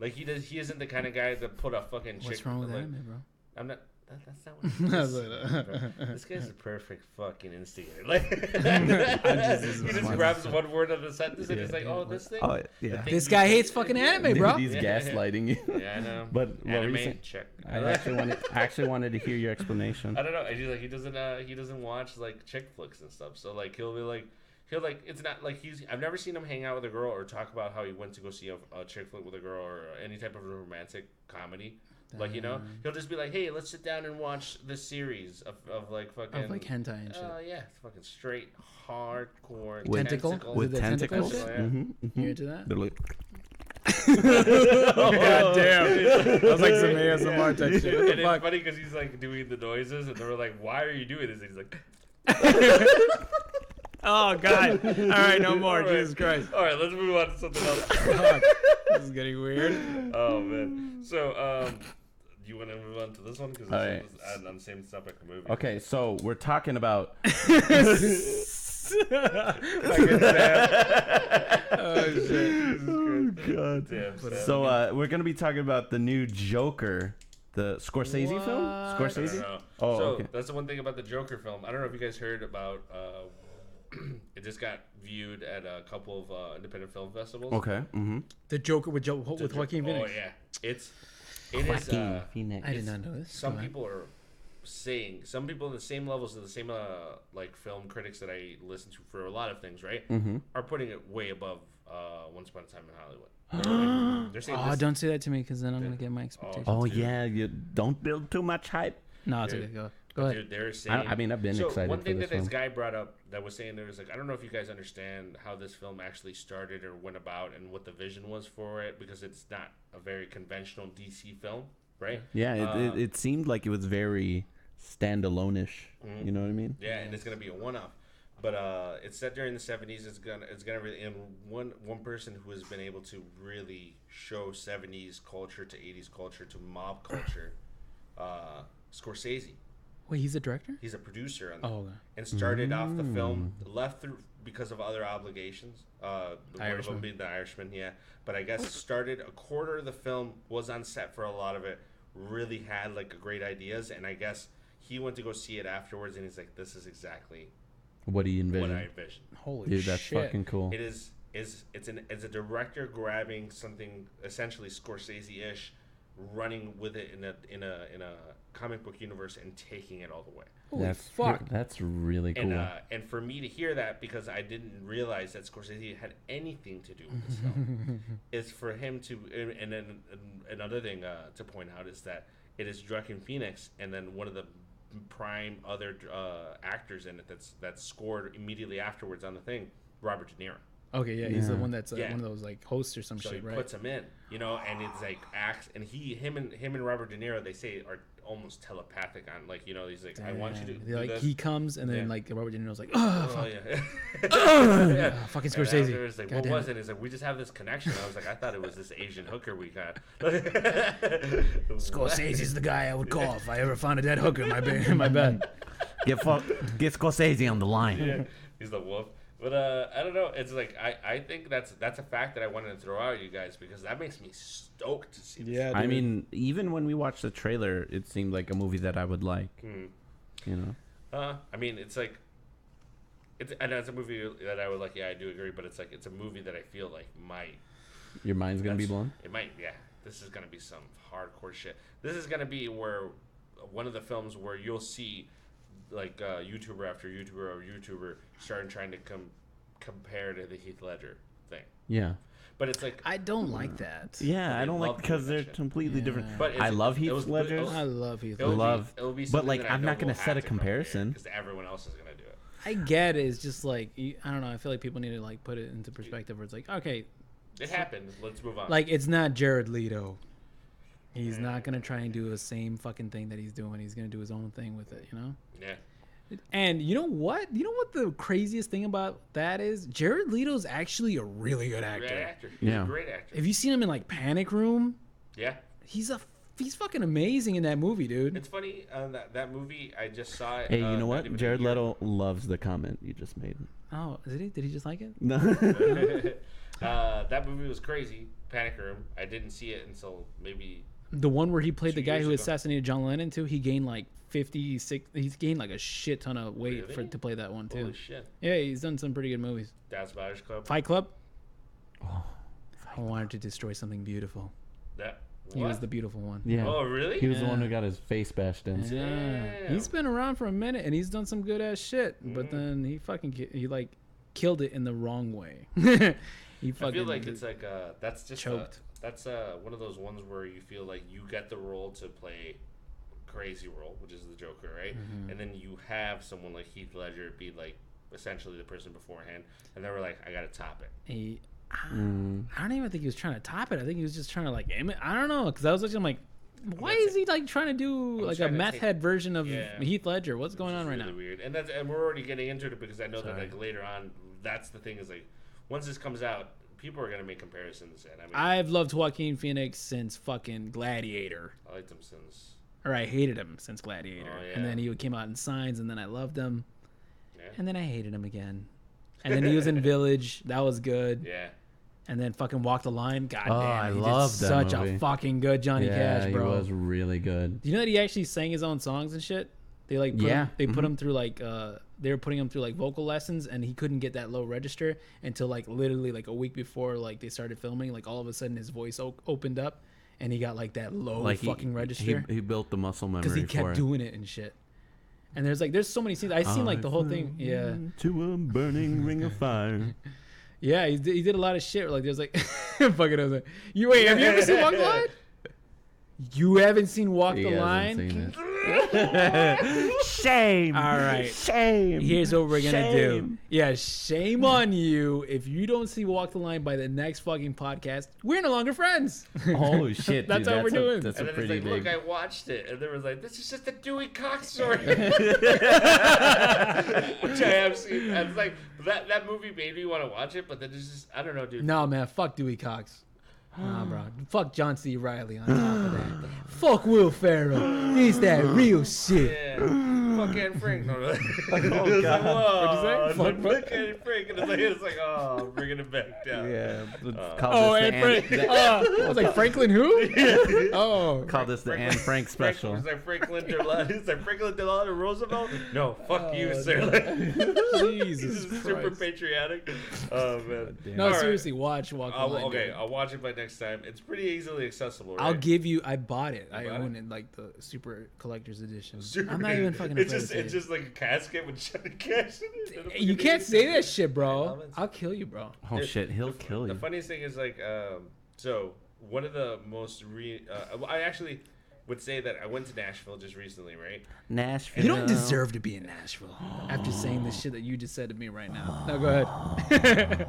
Like he isn't the kind of guy that put a fucking chick. What's wrong with like, anime, bro? I'm not. That's not what. This guy's a perfect fucking instigator. Like he just grabs one word of the sentence and he's like, "Oh, this thing." Oh yeah. This guy hates fucking anime, bro. He's gaslighting you. Yeah, I know. But what were you Anime saying? check. I actually wanted to hear your explanation. I don't know. He's like he doesn't watch like chick flicks and stuff. So like he'll it's not like I've never seen him hang out with a girl or talk about how he went to go see a chick flick with a girl or any type of romantic comedy. Like, he'll just be like, hey, let's sit down and watch this series of like fucking Of like hentai and shit. yeah, it's fucking straight hardcore Tentacle? tentacles. With With tentacle tentacles. shit? Yeah. Mm-hmm, You into that? They're like, God damn. That was like some ASMR type shit. What And the it's fuck? funny because he's like doing the noises and they were like, why are you doing this? And he's like, Oh, God. All right, no more. All right. Jesus Christ. all right, let's move on to something else. Fuck. This is getting weird. Oh man. So do you want to move on to this one because All right. this is on the same topic movie. okay, so we're talking about. Fucking Sam. Oh, shit. Oh God. Damn, Sam. So we're gonna be talking about the new Joker, the Scorsese film. I Scorsese. don't know. Oh, so okay. that's the one thing about the Joker film. I don't know if you guys heard about. It just got viewed at a couple of independent film festivals. Okay. Mm-hmm. The Joker with Joaquin Phoenix. Oh yeah, it is. Joaquin Phoenix. I did not know this. Some Go ahead. people are saying, some people in the same levels of the same like film critics that I listen to for a lot of things, right, are putting it way above Once Upon a Time in Hollywood. They're saying don't say that to me because then I'm gonna get my expectations. Oh yeah, you don't build too much hype. No, it's okay. Go ahead. Dude, they're saying. I mean, I've been excited. One thing for this that this film. guy brought up that was saying there was like, I don't know if you guys understand how this film actually started or went about and what the vision was for it, because it's not a very conventional DC film, right? Yeah, it seemed like it was very standalone-ish. You know what I mean? Yeah, and it's gonna be a one-off. But it's set during the 70s. It's gonna really, and one person who has been able to really show 70s culture to 80s culture to mob culture, Scorsese. Wait, he's a director? He's a producer on okay. and started off the film, left through because of other obligations. One of them being The Irishman, yeah. But I guess started a quarter of the film, was on set for a lot of it, really had like great ideas, and I guess he went to go see it afterwards, and he's like, "This is exactly what he envisioned." What I envisioned. Holy dude, shit! that's fucking cool. It is. It's a director grabbing something essentially Scorsese-ish, running with it in a comic book universe and taking it all the way. Holy fuck! That's really cool. And for me to hear that, because I didn't realize that Scorsese had anything to do with this film, is for him to. And then another thing to point out is that it is Joaquin Phoenix, and then one of the prime other actors in it that's scored immediately afterwards on the thing, Robert De Niro. Okay, yeah, he's the one that's one of those like hosts or some So shit, he right? puts him in, and it's like acts, and him and Robert De Niro, they say, are almost telepathic on, like, he's like, I want you to do like this. he comes and then like Robert De Niro's like, yeah. Fucking Scorsese. It was like, what was it? He's like, we just have this connection. I was like, I thought it was this Asian hooker we got. Scorsese's the guy I would call if I ever found a dead hooker in my bed. Get Scorsese on the line. Yeah, he's the wolf. But I don't know. It's like I think that's a fact that I wanted to throw out at you guys, because that makes me stoked to see this. Yeah, I mean, even when we watched the trailer, it seemed like a movie that I would like. I mean, it's like, I know it's a movie that I would like. Yeah, I do agree. But it's like, it's a movie that I feel like your mind's gonna be blown. It might. Yeah, this is gonna be some hardcore shit. This is gonna be where one of the films where you'll see, like, YouTuber after YouTuber or YouTuber starting trying to compare to the Heath Ledger thing. Yeah. But it's like, I don't like that. Yeah, I don't like, because they're completely different. But I love Heath Ledger. I love Heath Ledger. It'll be but like, I'm not gonna set a comparison because everyone else is gonna do it. I get it. It's just like, I don't know. I feel like people need to like put it into perspective where it's like, okay, it happened. Let's move on. Like, it's not Jared Leto. He's not gonna try and do the same fucking thing that he's doing. He's gonna do his own thing with it, Yeah. And you know what? You know what the craziest thing about that is? Jared Leto's actually a really good actor. Great actor. He's a great actor. If you seen him in like Panic Room, yeah, he's fucking amazing in that movie, dude. It's funny, that movie, I just saw it. Hey, you know what? Jared Leto loves the comment you just made. Oh, did he just like it? No. That movie was crazy. Panic Room. I didn't see it until maybe the one where he played the guy who ago. assassinated John Lennon too. He gained like 56. He's gained like a shit ton of weight to play that one too. Holy shit. Yeah, he's done some pretty good movies. Dallas Buyers Club. Fight Club. I wanted to destroy something beautiful. He was the beautiful one. Yeah. Oh, really? He was the one who got his face bashed in. Yeah. He's been around for a minute and he's done some good ass shit. But then he like killed it in the wrong way. He fucking. I feel like it's like that's just choked. That's one of those ones where you feel like you get the role to play crazy role, which is the Joker, right? And then you have someone like Heath Ledger be like essentially the person beforehand, and they were like, I gotta top it. I don't even think he was trying to top it. I think he was just trying to like I don't know, because I was watching, I'm like, why is he like trying to do like a meth head version of Heath Ledger? What's going on right now? Weird, and we're already getting into it because I know that like later on, that's the thing is like once this comes out, people are gonna make comparisons. And I mean, I've loved Joaquin Phoenix since fucking Gladiator. I liked him since. Or I hated him since Gladiator, and then he came out in Signs, and then I loved him, and then I hated him again, and then he was in Village. That was good. Yeah. And then fucking Walk the Line. God damn, I love that such movie. a fucking good Johnny Cash, bro. He was really good. Do you know that he actually sang his own songs and shit? They like put him through like they were putting him through like vocal lessons, and he couldn't get that low register until like literally like a week before like they started filming. Like all of a sudden his voice opened up, and he got like that low Like fucking register He built the muscle memory because he kept for it. doing it and shit. And there's so many scenes. I've seen like the whole thing. Yeah. To a burning ring of fire. Yeah, he did a lot of shit. Like there's like, fucking. I was like, have you ever seen Walk the Line? You haven't seen Walk the Line? Seen it. Shame. All right. Shame. Here's what we're gonna do. Shame. Yeah, shame on you if you don't see Walk the Line by the next fucking podcast. We're no longer friends. Oh shit! That's dude, how we're doing. That's And a then it's pretty like, big. look, I watched it, and there was like, this is just a Dewey Cox story, which I have seen. And it's like that movie made me want to watch it, but then it's just I don't know, dude. No, man, fuck Dewey Cox. Nah, bro. Fuck John C. Reilly on top of that. Fuck Will Ferrell. He's that real shit. Yeah. Fuck Anne Frank. No, no. Oh, God. What'd you say? Fuck Anne Frank. And it's like, oh, I'm bringing it back down. Yeah. Oh, Anne Frank. I was like, Franklin who? Oh. Call this the Anne Frank special. It's like Franklin Delano Roosevelt. No, fuck you, sir. Jesus This is super Christ. patriotic. Oh, man. No, All right. seriously, watch Walk the Line. Okay, dude. I'll watch it by next time. It's pretty easily accessible, right? I'll give you. I bought it. I bought own it, like the super collector's edition. Super I'm not good. even fucking. It's just like a casket with Johnny Cash in it. You can't say that shit, bro. Elements. I'll kill you, bro. Oh shit! He'll kill The you. funniest thing is like, so one of the most I actually would say that I went to Nashville just recently, right? Nashville. You don't deserve to be in Nashville after saying the shit that you just said to me right now. No, go ahead.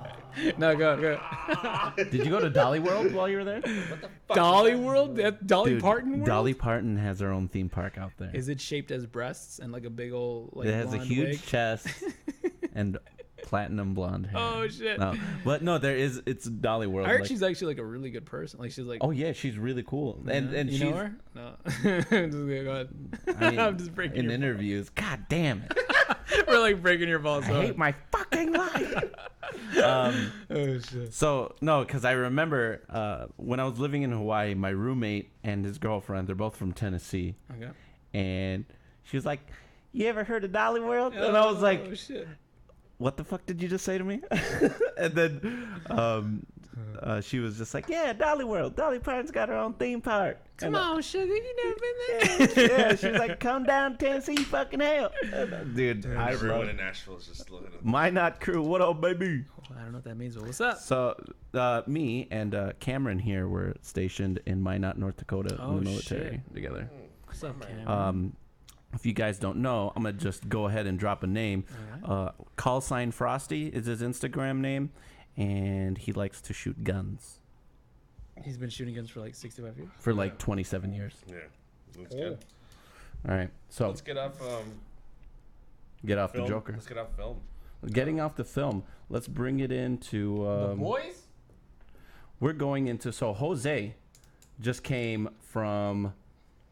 No, go ahead. Did you go to Dolly World while you were there? What the fuck? Dolly World? That Dolly Dude, Parton World? Dolly Parton has her own theme park out there. Is it shaped as breasts and like a big old like It has a blonde huge wig? chest and platinum blonde hair. Oh shit. No, but no, it's Dolly World. I heard like- she's actually like a really good person. Like she's like. Oh yeah, she's really cool. And you she's know her? No. I'm just gonna go ahead. I mean, I'm just breaking in your interviews. God damn it! We're like breaking your balls. I hate my fucking life. Oh shit. So no, because I remember when I was living in Hawaii, my roommate and his girlfriend, they're both from Tennessee, Okay. and she was like, "You ever heard of Dolly World?" And I was like, oh shit. "What the fuck did you just say to me?" And then she was just like, "Yeah, Dolly World. Dolly Parton's got her own theme park." Come And, on, sugar, you never been there. yeah, she was like, "Come down, Tennessee, fucking hell." Dude, I Everyone love in Nashville is just looking at My Not Crew. What up, baby? I don't know what that means, but what's up? So, me and Cameron here were stationed in Minot, North Dakota Oh, in the military shit. together. What's up, Cameron? If you guys don't know, I'm gonna just go ahead and drop a name. Call sign Frosty is his Instagram name, and he likes to shoot guns He's been shooting guns for like 65 years. for like 27 years. Yeah, that's good. All right, so Let's get off get off film. the Joker. Let's get off film. Getting off the film. Let's bring it into. Boys? We're going into. So Jose just came from.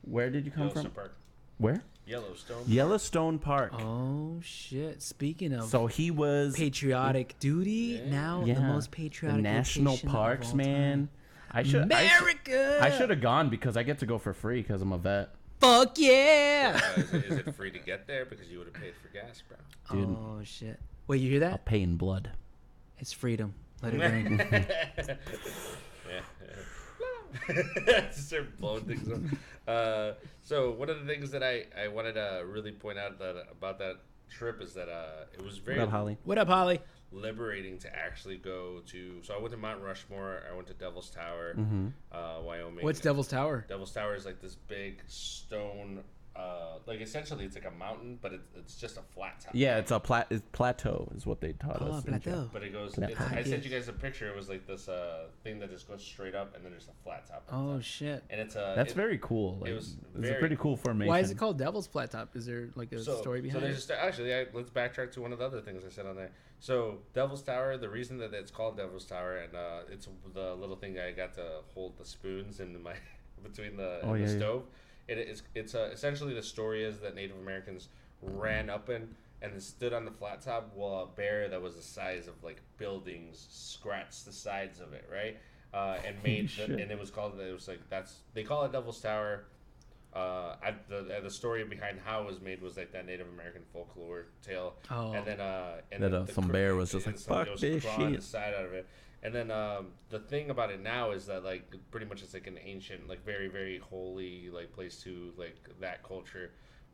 Where did you come Yellowstone from? Park. Where? Yellowstone. Yellowstone Park. Oh shit! Speaking of So he was patriotic duty, now the most the patriotic national location of parks, all man. time. I should. America. I should have gone because I get to go for free because I'm a vet. Fuck yeah! Is it free to get there? Because you would have paid for gas, bro. Dude. Oh shit! Wait, you hear I'll that? pay in blood. It's freedom. Let it ring. Just start blowing things up. So one of the things that I wanted to really point out about that trip is that it was very What up, Holly? What up, Holly? liberating to actually go to. So I went to Mount Rushmore. I went to Devil's Tower, Wyoming. What's Devil's Tower? Devil's Tower is like this big stone. Like essentially, it's like a mountain, but it's just a flat top. Yeah, it's a plateau is what they taught us. in plateau. But it goes. Plateau. I sent you guys a picture. It was like this thing that just goes straight up, and then there's a flat top. on Oh top. shit! And it's That's very cool. Like, was it's a very pretty cool formation. Why is it called Devil's Flat Top? Is there like a story behind there's it? actually let's backtrack to one of the other things I said on there. So Devil's Tower, the reason that it's called Devil's Tower, and it's the little thing I got to hold the spoons in my between the stove. It's essentially the story is that Native Americans ran up and then stood on the flat top while a bear that was the size of like buildings scratched the sides of it, right? And made and it was like they call it Devil's Tower. The story behind how it was made was like that Native American folklore tale, and then some bear was just like, fuck this shit. the side out of it, And then the thing about it now is that like pretty much it's like an ancient, like very very holy like place to like that culture,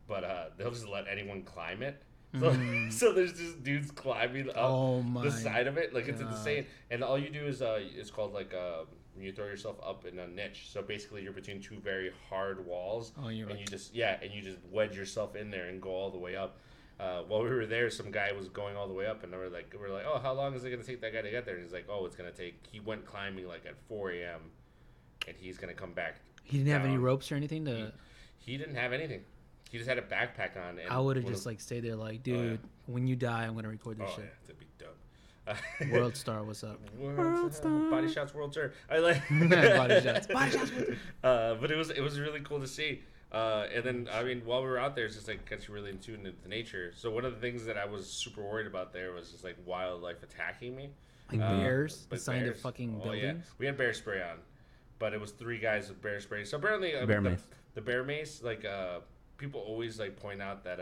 but they'll just let anyone climb it. So, so there's just dudes climbing up the side of it, like it's insane. And all you do is it's called like you throw yourself up in a niche. So basically, you're between two very hard walls, and you just wedge yourself in there and go all the way up. While we were there, some guy was going all the way up, and we're like, oh, how long is it gonna take that guy to get there? And he's like, oh, it's gonna take. He went climbing like at 4 a.m. and he's gonna come back. He didn't have any ropes or anything to. He didn't have anything. He just had a backpack on. And I would have just like stayed there, like, dude, when you die, I'm gonna record this shit. Yeah, that'd be dope. World Star, what's up? World Star. Body Shots World Tour. I like Body Shots. Body Shots. But it was really cool to see. And then I mean, while we were out there, it's just like gets you really in tune into nature. So one of the things that I was super worried about there was just like wildlife attacking me. Like bears assigned to fucking buildings. Yeah. We had bear spray on, but it was 3 guys with bear spray. So apparently, the bear mace, like people always like point out that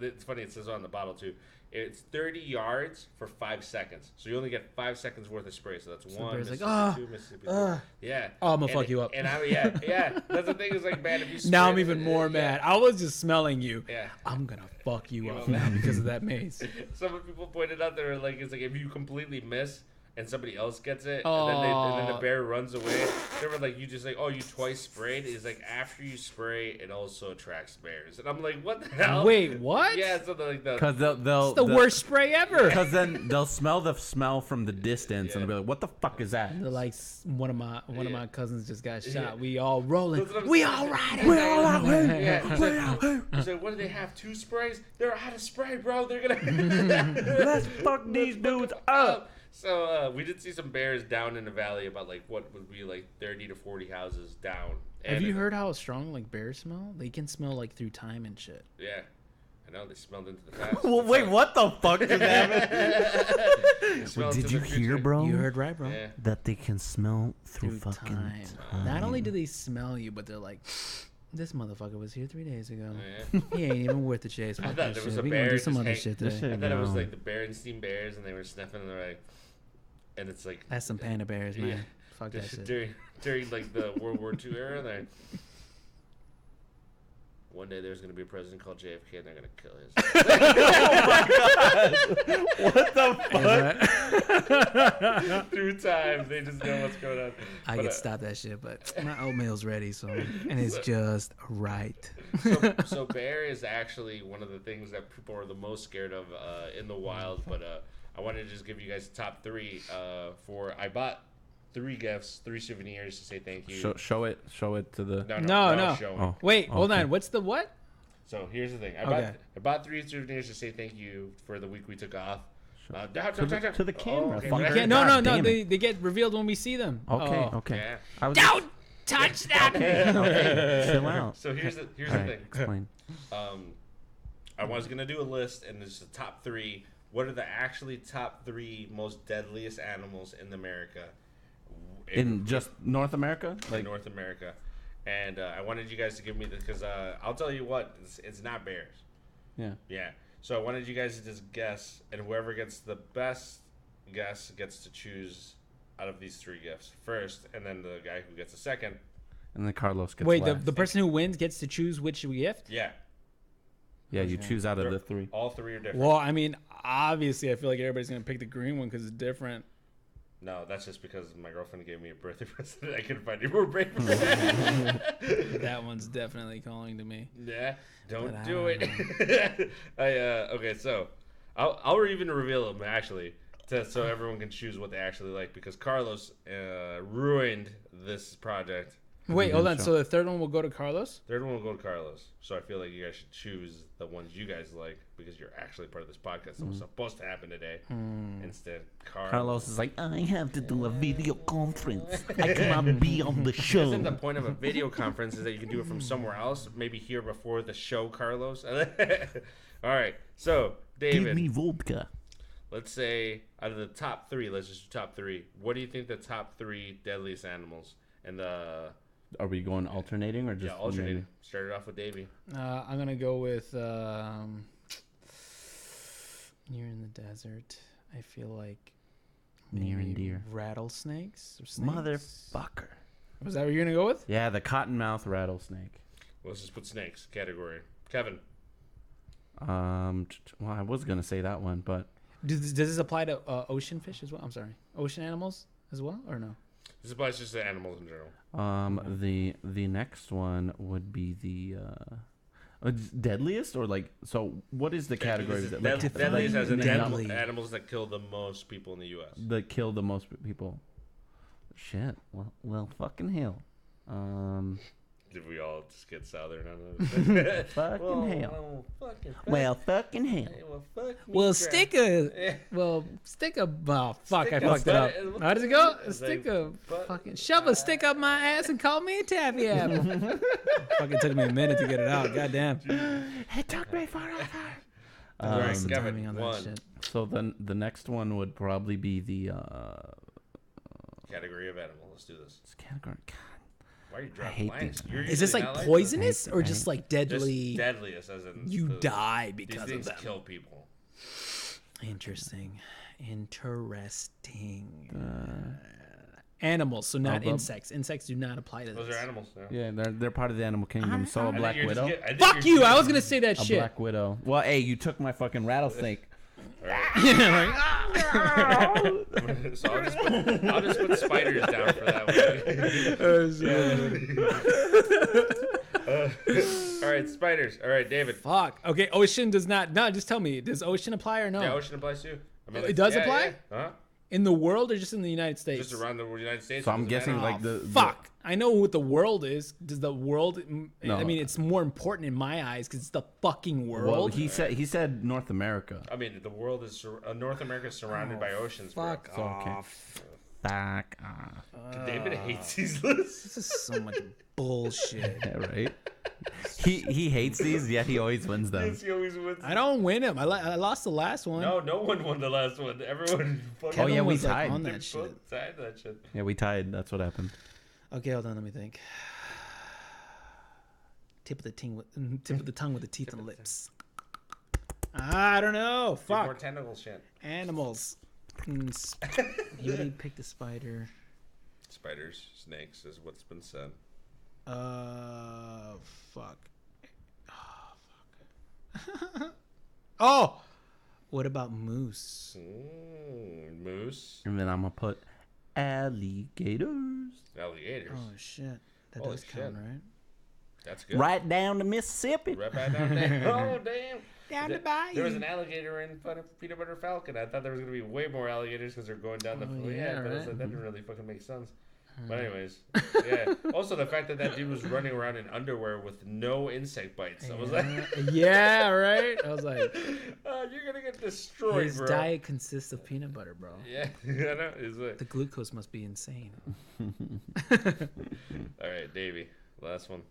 it's funny. It says on the bottle too. It's 30 yards for 5 seconds. So you only get 5 seconds worth of spray. So that's one. Mississippi, like, 2 Mississippi. Yeah. Oh, I'm gonna fuck you up. And yeah. That's the thing is like, man, if you spray now I'm even more mad. I was just smelling you. Yeah. I'm gonna fuck you up now because of that mace. Some people pointed out they were like, it's like if you completely miss and somebody else gets it, oh. and then the bear runs away. They were like, you just like, oh, you twice sprayed. It's like after you spray, it also attracts bears. And I'm like, what the hell? Wait, what? Yeah, something like that. Because it's the worst spray ever. Because then they'll smell the smell from the distance and they'll be like, what the fuck is that? They're like, one of my cousins just got shot. We all rolling. We all riding. We all out here. We out here. So what do they have? 2 sprays? They're out of spray, bro. They're gonna let's fuck these dudes up. So we did see some bears down in the valley, about like what would be like 30 to 40 houses down. And have you heard how strong like bears smell? They can smell like through time and shit. Yeah, I know they smelled into the past. Well, wait, what the fuck just happened? Did you hear, bro? You heard right, bro. Yeah. That they can smell through fucking time. Not only do they smell you, but they're like, this motherfucker was here 3 days ago. Yeah. He ain't even worth the chase. I thought there was a we bear. gonna do some other shit shit today. I thought it was like the Berenstein Bears, and they were sniffing, and they're like, and it's like that's some panda bears, man. Fuck that shit. During like the World War II era, they're one day there's gonna be a president called JFK, and they're gonna kill his. Oh my god! What the fuck? Through time, they just know what's going on. I could stop that shit, but my oatmeal's ready, so and it's just right. So bear is actually one of the things that people are the most scared of in the wild. But I wanted to just give you guys the top 3 I bought 3 gifts, 3 souvenirs to say thank you. Show it to the. No. Oh, wait, hold on. What's the what? So here's the thing. I bought 3 souvenirs to say thank you for the week we took off. To the camera. Okay. No. They get revealed when we see them. Okay. Yeah. Don't touch that. Okay. Chill out. So here's the thing. Explain. I was gonna do a list, and there's the top 3. What are the actually top 3 most deadliest animals in America? In just North America? Like North America. And I wanted you guys to give me because I'll tell you what, it's not bears. Yeah. Yeah. So I wanted you guys to just guess, and whoever gets the best guess gets to choose out of these 3 gifts first, and then the guy who gets a second. And then Carlos gets Wait, last. the person who wins gets to choose which gift? Yeah. Yeah, you choose out of the 3. All 3 are different. Well, I mean, obviously, I feel like everybody's going to pick the green one because it's different. No, that's just because my girlfriend gave me a birthday present. I couldn't find any more paper. That one's definitely calling to me. Yeah, don't do it. Okay, so I'll even reveal them actually, so everyone can choose what they actually like, because Carlos ruined this project. Wait, hold on. So the third one will go to Carlos? Third one will go to Carlos. So I feel like you guys should choose the ones you guys like, because you're actually part of this podcast. That was supposed to happen today. Instead, Carlos is like, I have to do a video conference. I cannot be on the show. Isn't the point of a video conference is that you can do it from somewhere else? Maybe here before the show, Carlos. All right. So, David. Give me vodka. Let's say out of the top 3, let's just do top 3. What do you think the top 3 deadliest animals and the... Are we going alternating or just alternating? Started off with Davey. I'm gonna go with You're in the desert. I feel like near and dear. Rattlesnakes or snakes? Motherfucker. Was that what you're gonna go with? Yeah, the cottonmouth rattlesnake. Let's just put snakes category. Kevin. Well, I was gonna say that one, but Does this apply to ocean fish as well? I'm sorry, ocean animals as well, or no? This applies just to animals in general. the next one would be the deadliest, or like, so what is the category? Is it like Deadliest as in deadly. animals that kill the most people in the U.S. that kill the most people? Shit. Well, fucking hell. Did we all just get southern on it? Fucking hell. Well, fucking hell. Well, stick a. Oh fuck! I fucked it up. How does it go? Stick a fucking shove a stick up my ass and call me a taffy apple. Fucking took me a minute to get it out. Goddamn. It took me forever. All right, Some Kevin, timing on that one. shit. So then the next one would probably be the Category of animal. Let's do this. category. God. Why are you I drawing hate blanks? these. You're Is this usually like not poisonous this. or just like Just deadly? deadliest, as in You die these because of things them. kill people. Interesting. Animals, so not Above. insects. Insects do not apply to Those this. are animals. Yeah. Yeah, they're part of the animal kingdom. So a black widow. Fuck you! I was gonna say that A shit. black widow. Well, hey, you took my fucking rattlesnake. Like, So I'll just put spiders down for that one. All right, spiders. All right, David. fuck. Okay, ocean does not. No, just tell me. Does ocean apply or no? Yeah, ocean applies too. I mean, It does yeah, apply? Yeah. Huh? In the world or just in the United States? Just around the United States. So it I'm doesn't guessing matter. like the Fuck. I know what the world is. Does the world? No. I mean, it's more important in my eyes because it's the fucking world. Well, he said North America. I mean, the world is North America is surrounded by oceans. Fuck So, okay. off. Fuck off. Bro. David hates these lists. This is so much bullshit. Yeah, right. He hates these, yet he always wins them. He always wins. I don't win him. I lost the last one. No one won the last one. Everyone fucking Kevin yeah, we was, like, tied. on they that shit. both tied that shit. Yeah, we tied. That's what happened. Okay, hold on. Let me think. Tip of the tongue with the teeth and lips. I don't know. Do more Fuck. tentacle shit. Animals. You already picked a spider. Spiders, snakes is what's been said. Fuck. Oh, what about moose? Moose, And then I'm gonna put alligators. alligators. Oh shit, that Holy does count, shit. right? That's good. Right down to Mississippi. Right back down there. Oh damn. Down the There was bayou. an alligator in Peanut Butter Falcon. I thought there was gonna be way more alligators because they're going down the. Oh, Yeah, yeah, but I was right. like, that didn't really fucking make sense. But anyways, yeah. Also, the fact that dude was running around in underwear with no insect bites. I was like, Yeah, right. I was like, you're gonna get destroyed, his bro. diet consists of peanut butter, bro. Yeah, I know. It's like, The glucose must be insane. all right, Davey, last one.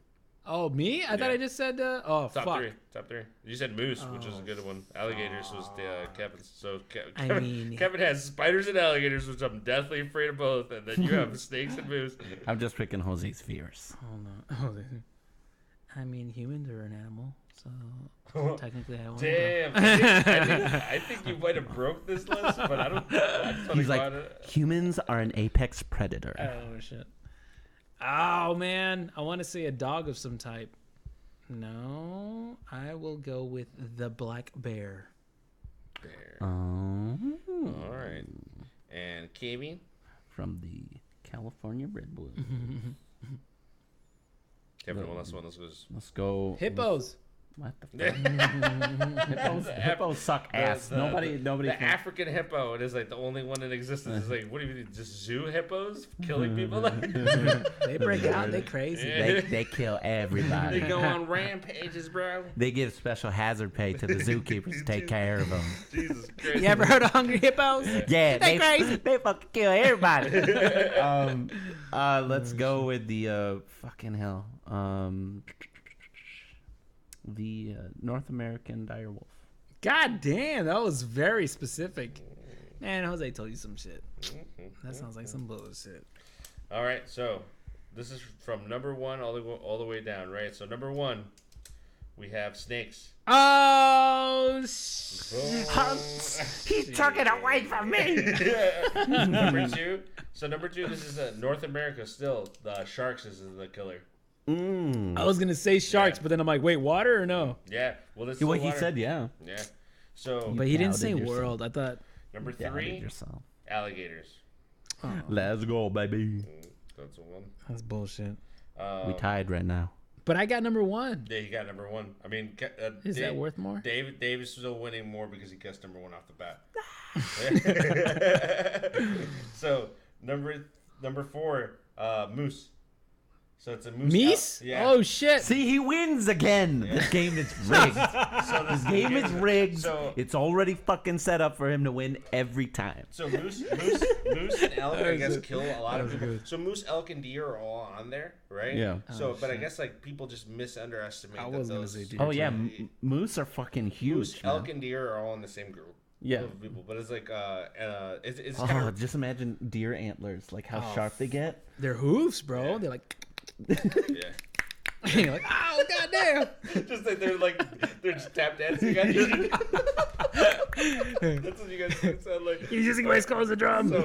Oh, me? I thought Yeah. I just said. Oh, Top fuck. three. Top three. You said moose, which is a good one. Alligators was Kevin's. So I Kevin, mean- Kevin has spiders and alligators, which I'm deathly afraid of both, and then you have snakes and moose. I'm just picking Jose's fears. Oh no. I mean, humans are an animal, so technically I won. Damn. I think you might have broke this list, but I don't. He's like, humans are an apex predator. Oh shit. Oh man, I want to say a dog of some type. No, I will go with the black bear. Bear. Oh, All right. And Kevin. from the California Red Blue. Kevin, one last one. Let's go. Hippos. What the fuck? Hippos suck ass. Nobody. The African hippo. It is like the only one in existence. It's like, what do you mean? Just zoo hippos killing people? They break out. They crazy. Yeah. They kill They everybody. go on rampages, bro. They give special hazard pay to the zookeepers to take care of them. Jesus Christ. You ever heard of hungry hippos? Yeah, They crazy. They fucking kill everybody. Let's go with the fucking hell. The North American direwolf. God damn, that was very specific. Man, Jose told you some shit. That sounds like some bullshit. All right, so this is from number one all the way down, right? So number one, we have snakes. Oh, He took it away from me. Number two. So number two, this is North America still. The sharks is the killer. I was gonna say sharks, but then I'm like, wait, water or no? Yeah. Well, this is Well, he water. said yeah. Yeah. So But he didn't doubted say yourself. world. I thought. number Doubted three, yourself. alligators. Let's go, baby. That's the one. That's bullshit. We tied right now. But I got number one. Yeah, he got number one. I mean, Is that worth more? Dave is still winning more because he guessed number one off the bat. So number four, moose. So it's a moose. Meese? Yeah. Oh shit! See, he wins again. This game is rigged. So This game is rigged. So It's already fucking set up for him to win every time. So moose and elk, I guess, kill a lot of people. So moose, elk, and deer are all on there, right? Yeah. So, but I guess like people just misunderestimate. I that was gonna those- say deer. Oh yeah, moose are fucking huge. Moose, man. elk, and deer are all in the same group. Yeah. Of people, but it's like it's Oh, kind of just imagine deer antlers, like how sharp they get. They're hoofs, bro. Yeah. They're like. yeah. You're like, oh goddamn! Just like they're just tap dancing at you. That's what you guys sound like. He's using my skull as a drum. So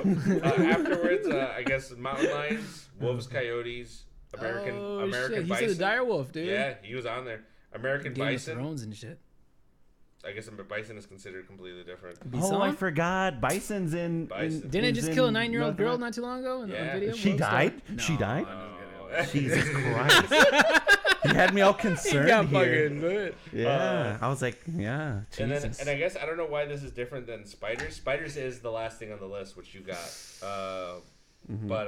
afterwards, I guess mountain lions, wolves, coyotes, American shit. He bison. said a dire wolf, dude. Yeah, he was on there. American Game of bison. Thrones and shit. I guess a bison is considered completely different. Oh, I Bison? forgot. Bison's in. Bison. Didn't it is just in kill a 9-year-old North girl America. not too long ago in Yeah. the video? She Rogue died. Star? She died. Oh. Jesus Christ! You had me all concerned here. Yeah, I was like, yeah. And Jesus. then, and I guess I don't know why this is different than spiders. Spiders is the last thing on the list, which you got. But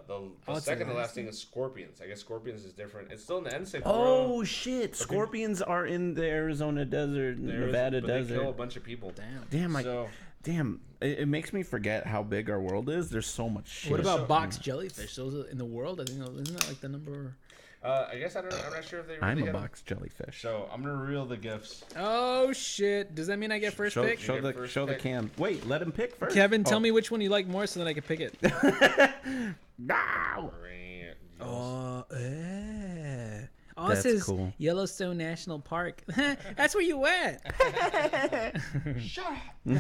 the it's second the to last last thing is scorpions. I guess scorpions is different. It's still in the NSYNC. Oh shit! Scorpions are in the Arizona desert, Nevada but they kill a desert. bunch of people. Damn. Damn! It makes me forget how big our world is. There's so much shit. What about box jellyfish? Those are in the world, I think. Isn't that like the number? I guess I'm not sure if they really I'm a got box jellyfish. So I'm gonna reveal the gifts. Oh shit! Does that mean I get first pick? Show You the get first show the pick. cam. Wait, let him pick first. Kevin, tell me which one you like more so that I can pick it. No. Oh, it That's says cool. Yellowstone National Park. That's where you at. Shut up. And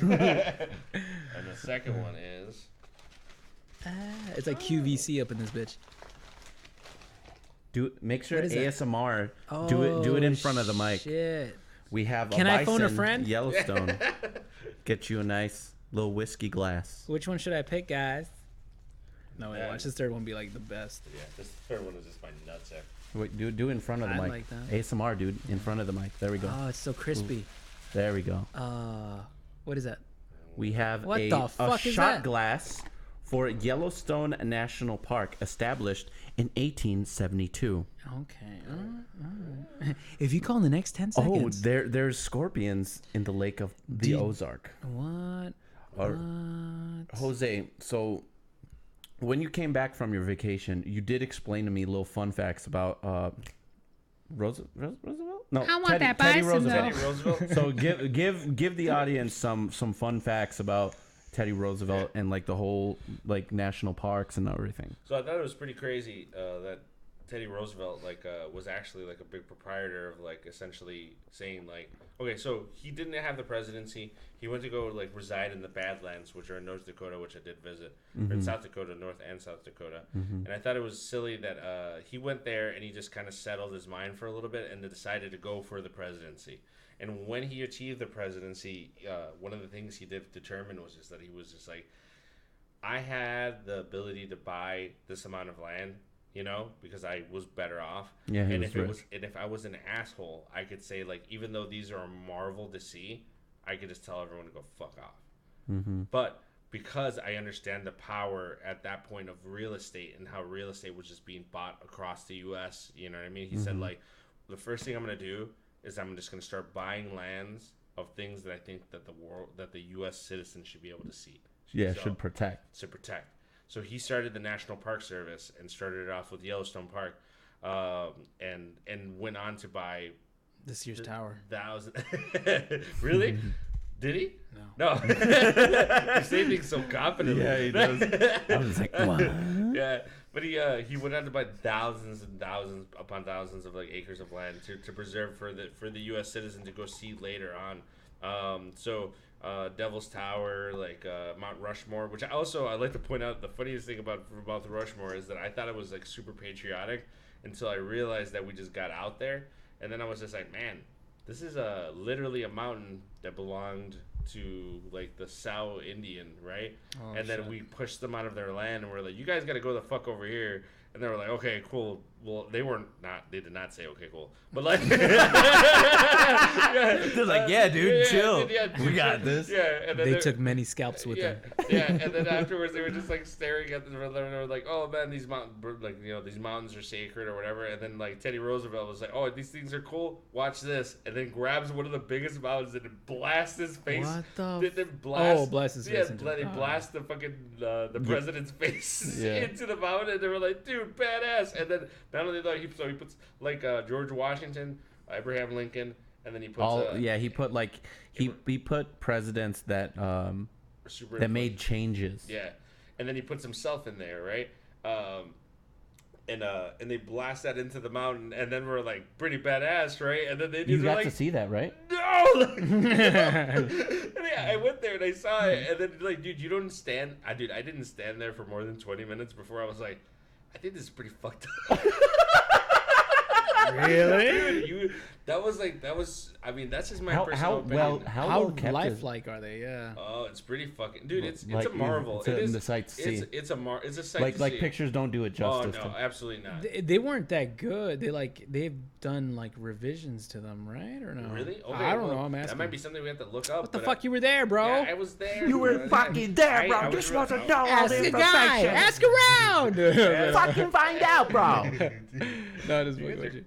the second one is. It's like QVC up in this bitch. Make sure What is that? ASMR. Do it in front of the mic. Shit. We have. Can a I phone a bison, friend? Yellowstone. Get you a nice little whiskey glass. Which one should I pick, guys? No, wait, Yeah. watch this third one be like the best. Yeah, this third one is just my nutsack. Wait, do it in front of the I mic. like that. ASMR, dude, in front of the mic. There we go. Oh, it's so crispy. There we go. What is that? We have What a the fuck is shot that? glass for Yellowstone National Park, established in 1872. Okay. If you call in the next 10 Oh, seconds. there's scorpions in the lake of the Dude. Ozark. What? Or- Jose, so when you came back from your vacation, you did explain to me little fun facts about Roosevelt? No, I want Teddy, that Teddy bison, Roosevelt. Teddy Roosevelt. So give the audience some fun facts about Teddy Roosevelt and like the whole like national parks and everything. So I thought it was pretty crazy that Teddy Roosevelt was actually like a big proprietor of like essentially saying like, okay, so he didn't have the presidency. He went to go like reside in the Badlands, which are in North Dakota, which I did visit, or in South Dakota, North and South Dakota. And I thought it was silly that he went there and he just kind of settled his mind for a little bit and then decided to go for the presidency. And when he achieved the presidency, one of the things he did determine was just that he was just like, I had the ability to buy this amount of land, you know, because I was better off. Yeah, he and was if it rich. was, and if I was an asshole, I could say like, even though these are a marvel to see, I could just tell everyone to go fuck off. But because I understand the power at that point of real estate and how real estate was just being bought across the U.S., you know what I mean? He said like, the first thing I'm gonna do is I'm just gonna start buying lands of things that I think that the U.S. citizens should be able to see. Yeah, So- should protect. to protect. So he started the National Park Service and started it off with Yellowstone Park, and went on to buy This year's tower. thousand. Really? Did he? No. You say things so confidently. Yeah, he does. I was like, what? Yeah, But he went out to buy thousands and thousands upon thousands of like acres of land to preserve for the U.S. citizen to go see later on. Devil's Tower, like Mount Rushmore, which I like to point out. The funniest thing about the Rushmore is that I thought it was like super patriotic until I realized that we just got out there, and then I was just like, man, this is literally a mountain that belonged to like the Sao Indian, right? Oh, and then we pushed them out of their land, and we're like, you guys got to go the fuck over here. And they were like, okay, cool. Well, they did not say okay, cool. But like, they're like, yeah, dude, chill. We got this. Yeah, and then they took many scalps with them. Yeah, and then afterwards they were just like staring at them, and they were like, oh man, these mountains are sacred or whatever. And then like Teddy Roosevelt was like, oh, these things are cool. Watch this, and then grabs one of the biggest mountains and blasts his face. What the? Blast his face. Yeah, they blast the fucking the president's face into the mountain, and they were like, dude, badass. And then not only that, he puts like George Washington, Abraham Lincoln, and then he puts he put like he put presidents that made changes. Yeah, and then he puts himself in there, right? And they blast that into the mountain, and then we're like pretty badass, right? And then you got to see that, right? No. And I went there and I saw it, and then like, dude, you don't stand. I didn't stand there for more than 20 minutes before I was like, I think this is pretty fucked up. Really? Dude, that was. I mean, that's just my personal opinion. How lifelike are they? Yeah. Oh, it's pretty fucking. It's a marvel. It's a sight to see. It's a sight like to like see. pictures don't do it justice. Oh no, absolutely not. They weren't that good. They've done like revisions to them, right? Or no? Really? Okay, I don't know. I'm asking. That might be something we have to look up. What the fuck? You were there, bro. Yeah, I was there. You were fucking there, bro. This wasn't no Ask a guy. Ask around. Fucking find out, bro. No, this was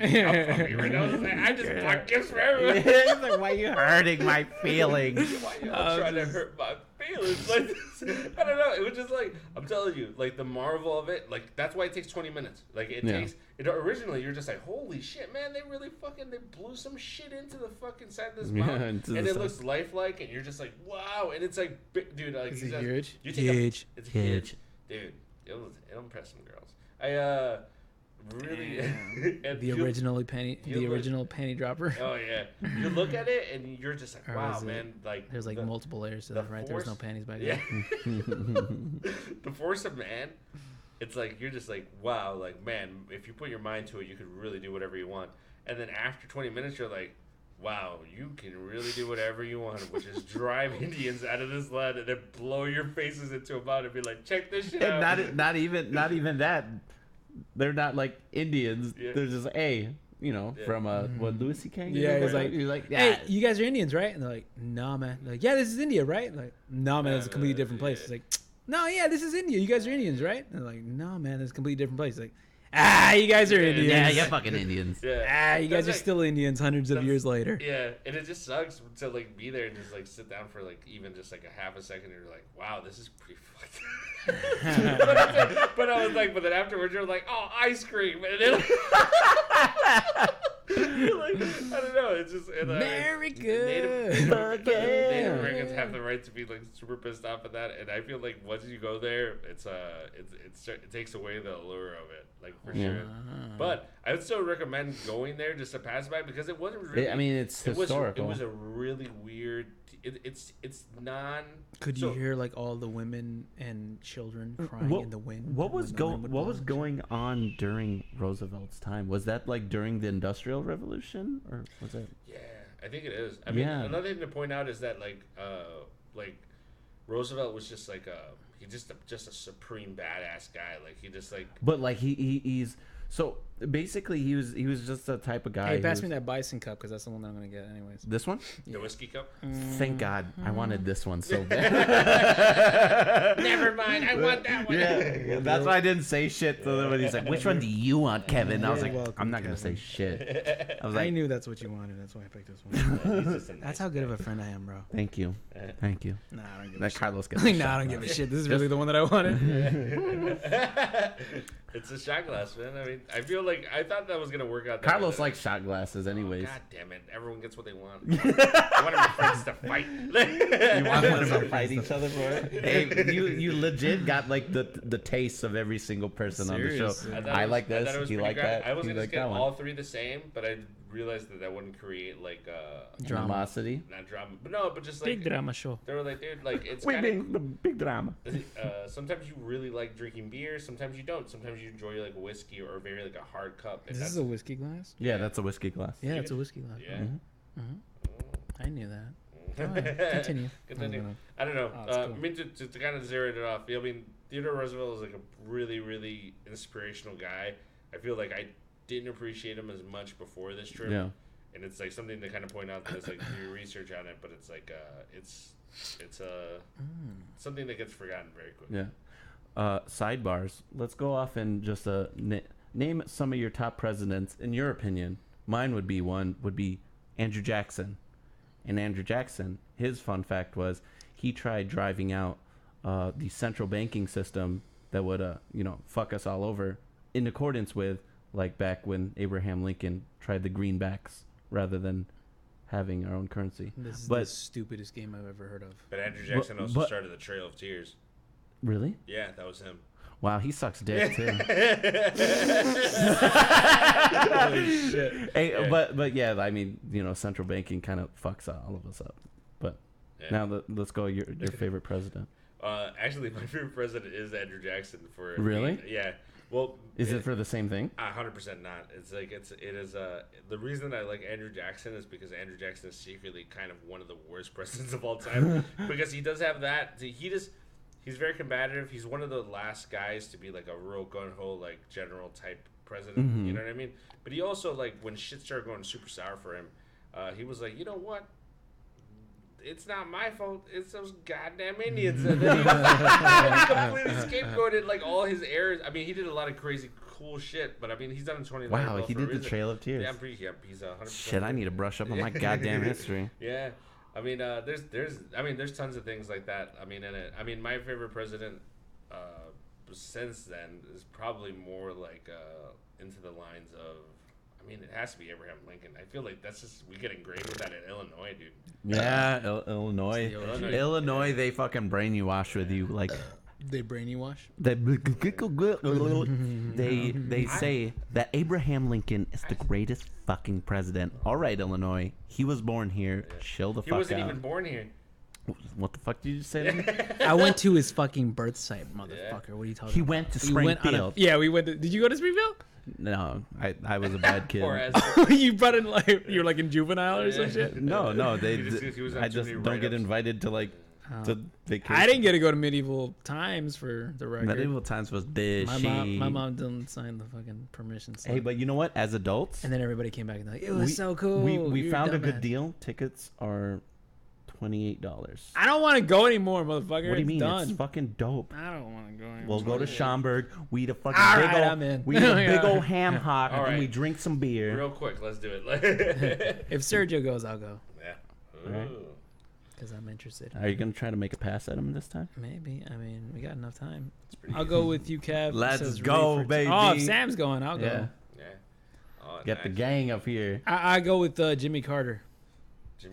I just bought gifts for everyone. It's like, why are you hurting my feelings? Why you trying to hurt my feelings like this? I don't know. It was just like, I'm telling you, like the marvel of it. Like that's why it takes 20 minutes. Like it takes. Originally, you're just like, holy shit, man! They really they blew some shit into the fucking side of this mountain, and it looks lifelike, and you're just like, wow! And it's like, dude, like, is it huge? It's huge, dude. It'll impress some girls. Really, and the original panty dropper. Oh yeah, you look at it and you're just like, wow, man! Like there's like multiple layers to that, right? There was no panties back then. The force of man. It's like you're just like, wow, like man, if you put your mind to it, you could really do whatever you want. And then after 20 minutes, you're like, wow, you can really do whatever you want, which is drive Indians out of this land and then blow your faces into a mountain and be like, check this shit out. Not even that. They're not like Indians. Yeah. They're just from what Louis C.K. Yeah, he's like, hey, you guys are Indians, right? And they're like, nah, man. They're like, yeah, this is India, right? Like, nah, man, it's a completely different place. It's like, no, yeah, this is India. You guys are Indians, right? And they're like, no, man, it's a completely different place. Like, you guys are Indians. Yeah, you're fucking Indians. You guys are still Indians hundreds of years later. Yeah, and it just sucks to like be there and just like sit down for like even just like a half a second and you're like, wow, this is pretty fucked up. but I was like, but then afterwards you're like, oh, ice cream. And then, like, I don't know. It's just America. Native Americans have the right to be like super pissed off at that, and I feel like once you go there, it takes away the allure of it, like for sure. But I would still recommend going there just to pass by because it wasn't really. I mean, it's historical. It was a really weird. It's non. Could you hear like all the women and children crying in the wind? What was going on during Roosevelt's time? Was that like during the Industrial Revolution, or was it? Yeah, I think it is. I mean, another thing to point out is that like Roosevelt was just like he's just a supreme badass guy. Like he just like. But like he's. So basically, he was just the type of guy. Hey, pass me that bison cup because that's the one that I'm gonna get anyways. This one? The whiskey cup. Thank God, I wanted this one so bad. Never mind, I want that one. Yeah, that's why I didn't say shit. So when he's like, "Which one do you want, Kevin?" I was like, welcome, "I'm not gonna say shit." I knew that's what you wanted. That's why I picked this one. That's how good of a friend I am, bro. Thank you. Thank you. Nah, I don't give a shit. Carlos gets I don't give a shit. This is really the one that I wanted. It's a shot glass, man. I mean, I feel like I thought that was gonna work out. Carlos likes shot glasses, anyways. God damn it! Everyone gets what they want. I want my friends to fight. You want them to fight each other for it? Hey, you legit got like the taste of every single person on the show. I like this. You like that? I was gonna like get all three the same, but I realized that would create like dramosity. Not drama, but just like big drama show. They were like, dude, like it's kind of the big drama. Sometimes you really like drinking beer. Sometimes you don't. Sometimes you enjoy like whiskey or very like a hard cup. Is this a whiskey glass? Yeah, that's a whiskey glass. Yeah, it's a whiskey glass. Yeah. I knew that. All right, continue. I don't know. Cool. I mean, to kind of zero it off, I mean, Theodore Roosevelt is like a really, really inspirational guy. I feel like I didn't appreciate him as much before this trip. Yeah. And it's like something to kind of point out that it's like do your research on it, but it's like it's something that gets forgotten very quickly. Yeah. Sidebars. Let's go off and just name some of your top presidents in your opinion. Mine would be Andrew Jackson. And Andrew Jackson, his fun fact was he tried driving out the central banking system that would fuck us all over in accordance with like back when Abraham Lincoln tried the greenbacks rather than having our own currency. This is the stupidest game I've ever heard of. But Andrew Jackson also started the Trail of Tears. Really? Yeah, that was him. Wow, he sucks dick too. Holy shit. Hey, yeah. But yeah, I mean, central banking kind of fucks all of us up. But now let's go your favorite president. Actually, my favorite president is Andrew Jackson. Really? Yeah. Well, is it for the same thing? 100% not. It's like it is. The reason I like Andrew Jackson is because Andrew Jackson is secretly kind of one of the worst presidents of all time because he does have that. He's very combative. He's one of the last guys to be like a real gun-ho, like general type president. Mm-hmm. You know what I mean? But he also like when shit started going super sour for him, he was like, you know what? It's not my fault. It's those goddamn Indians. And then he completely scapegoated like all his errors. I mean, he did a lot of crazy cool shit, but I mean, he's done in 29. Wow, he did the Trail of Tears. Yeah, he's 100%. Shit, I need to brush up on my goddamn history. Yeah. I mean, there's tons of things like that. I mean, my favorite president since then is probably more like into the lines of. I mean, it has to be Abraham Lincoln. I feel like that's just we get engraved with that in Illinois, dude. Yeah, Illinois, they fucking brainwash with you like. They brainwash. They say that Abraham Lincoln is the greatest fucking president. All right, Illinois, he was born here. Yeah. Chill the fuck out. He wasn't even born here. What the fuck did you say to me? I went to his fucking birth site, motherfucker. Yeah. What are you talking about? He went to Springfield. We went to. Did you go to Springfield? No, I was a bad kid. You brought in like you're like in juvenile or some shit. No, I just don't get invited to like to vacation. I didn't get to go to medieval times for the record. Medieval times was this. My mom didn't sign the fucking permission slip. Hey, but you know what? As adults, and then everybody came back and like it was so cool. We found a good deal. Tickets are $28. I don't want to go anymore, motherfucker. What do you mean? Done. It's fucking dope. I don't want to go anymore. We'll go to Schaumburg. We eat a fucking big old ham hock and we drink some beer. Real quick, let's do it. If Sergio goes, I'll go. Yeah. Because I'm interested. Are you gonna try to make a pass at him this time? Maybe. I mean, we got enough time. I'll go with you, Kev. Let's go, baby. Oh, if Sam's going, I'll go. Yeah. Oh, Get the gang up here. I go with Jimmy Carter.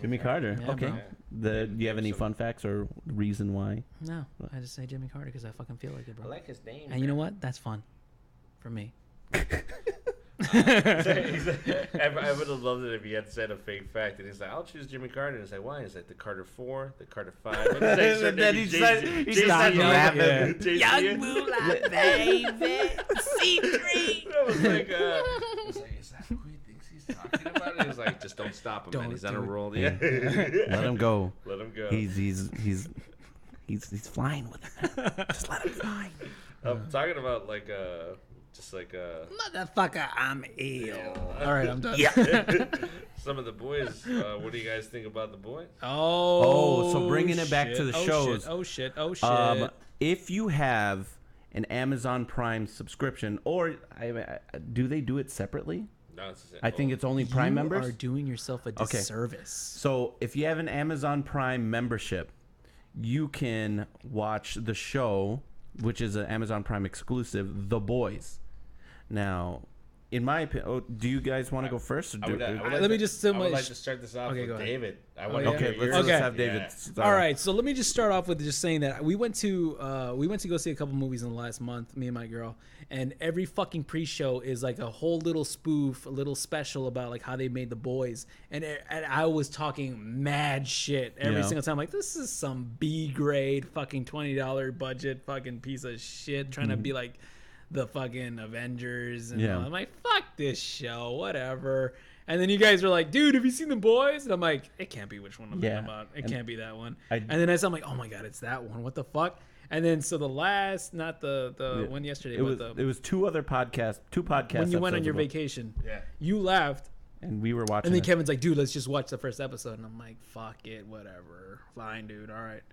Jimmy Carter. Yeah, okay. Do you have any fun facts or reason why? No, I just say Jimmy Carter because I fucking feel like it, bro. I like his name. And you know what? That's fun for me. I would have loved it if he had said a fake fact and he's like, I'll choose Jimmy Carter. And he's like, why? He's like, the Carter 4, the Carter 5. And then he started rapping. Young Moolah, baby. C3. I was like, is that who he thinks he's talking about? And he was like, just don't stop him, man. He's on a roll. Yeah. Let him go. Let him go. He's flying with it. Just let him fly. I'm talking about like just like motherfucker, I'm ill. All right, I'm done. Yeah. Some of the boys. What do you guys think about the boys? So bringing it back to the shows. Oh shit. If you have an Amazon Prime subscription, or do they do it separately? No, it's the same. I think it's only Prime members. You are doing yourself a disservice. So if you have an Amazon Prime membership, you can watch the show, which is an Amazon Prime exclusive, The Boys. Now, in my opinion, do you guys want to go first? Or I would like to start this off with David. Okay, let's just have David. All right, so let me just start off with just saying that we went to go see a couple movies in the last month, me and my girl, and every fucking pre-show is like a whole little spoof, a little special about like how they made The Boys, and I was talking mad shit every single time, like this is some B-grade fucking $20 budget fucking piece of shit trying to be like the fucking Avengers, and I'm like, fuck this show, whatever. And then you guys were like, dude, have you seen The Boys? And I'm like, it can't be which one I'm talking about. It can't be that one. And then I'm like, oh my god, it's that one. What the fuck? And then so the last, not the one yesterday, it was two podcasts when you went on your vacation. Yeah, you left, and we were watching. And then Kevin's like, dude, let's just watch the first episode. And I'm like, fuck it, whatever, fine, dude, all right.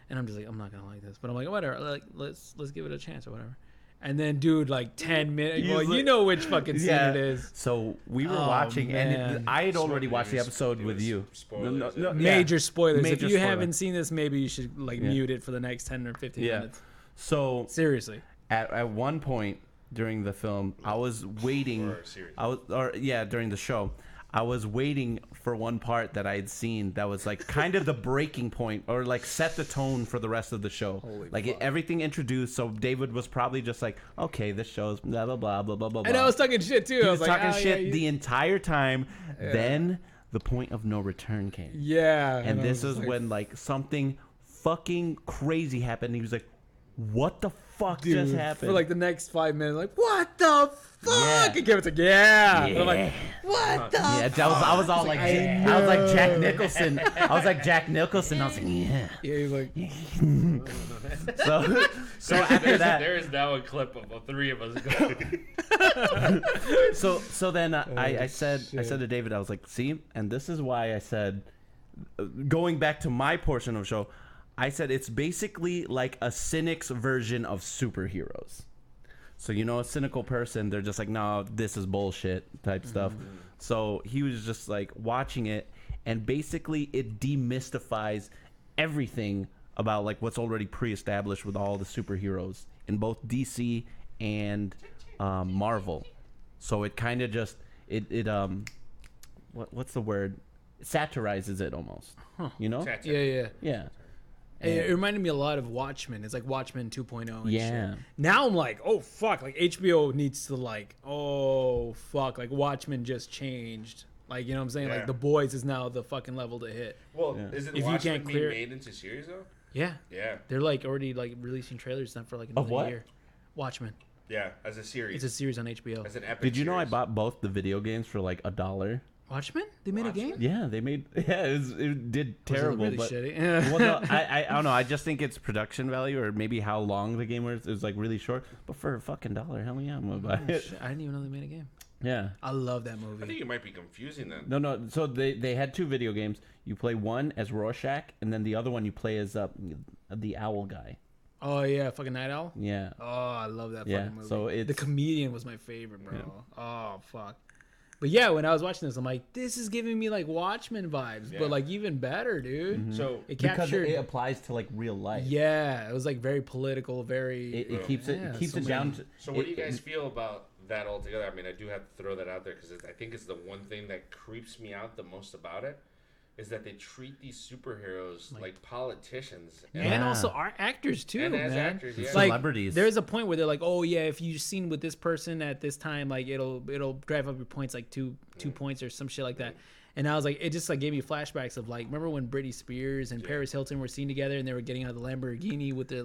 And I'm just like, I'm not gonna like this, but I'm like, whatever, like let's give it a chance or whatever. And then, dude, like 10 minutes. Well, you know which fucking scene it is. So we were watching, and I had already watched the episode with you. Spoilers. Major spoilers. If you haven't seen this, maybe you should mute it for the next 10 or 15 minutes. So seriously, at one point during the film, I was waiting. During the show, I was waiting for one part that I had seen that was like kind of the breaking point or like set the tone for the rest of the show. Everything introduced. So David was probably just like, okay, this show's blah, blah, blah, blah, blah, blah. And I was talking shit too. I was like, talking shit the entire time. Yeah. Then the point of no return came. Yeah. And this is when like something fucking crazy happened. He was like, what the fuck just happened? For like the next 5 minutes, like, what the fuck? And Kevin's like, yeah. And I'm like, what the fuck? I was all like, I was like Jack Nicholson. I was like Jack Nicholson. I was like, yeah. Yeah, he's like, so after that, there is now a clip of the three of us going. So then I said to David, I was like, see, and this is why I said, going back to my portion of the show, I said it's basically like a cynic's version of superheroes. So, a cynical person, they're just like, no, this is bullshit type stuff. So he was just like watching it, and basically it demystifies everything about like what's already pre-established with all the superheroes in both DC and Marvel. So it kind of just what's the word? It satirizes it almost. Satire. Yeah. It reminded me a lot of Watchmen. It's like Watchmen 2.0 and shit. Now I'm like, oh fuck, like HBO needs to like, oh fuck, like Watchmen just changed. Like, you know what I'm saying? Like The Boys is now the fucking level to hit. Well, isn't if Watchmen being made into series though? Yeah. Yeah. They're like already like releasing trailers for like another year. Watchmen. Yeah, as a series. It's a series on HBO. As an epic Did you know I series. bought both the video games for like $1? Watchmen? They made a game? Yeah, they made. Yeah, it did terrible. Was it really but shitty? well, no, I don't know. I just think it's production value, or maybe how long the game was. It was like really short. But for a fucking $1, hell yeah, I'm gonna buy it. I didn't even know they made a game. Yeah, I love that movie. I think you might be confusing them. No. So they had two video games. You play one as Rorschach, and then the other one you play as the owl guy. Oh yeah, fucking Night Owl. Yeah. Oh, I love that fucking movie. So the comedian was my favorite, bro. Yeah. Oh fuck. But yeah, when I was watching this, I'm like, this is giving me like Watchmen vibes, but like even better, dude. Mm-hmm. So it captured, because it applies to like real life. Yeah, it was like very political, very. It keeps it down. So what do you guys feel about that altogether? I mean, I do have to throw that out there because I think it's the one thing that creeps me out the most about it. Is that they treat these superheroes like politicians and also our actors too, and man. As actors, yeah. Like, celebrities. There's a point where they're like, oh yeah, if you're seen with this person at this time, like it'll drive up your points like two points or some shit like that. And I was like, it just like gave me flashbacks of like, remember when Britney Spears and Paris Hilton were seen together and they were getting out of the Lamborghini with the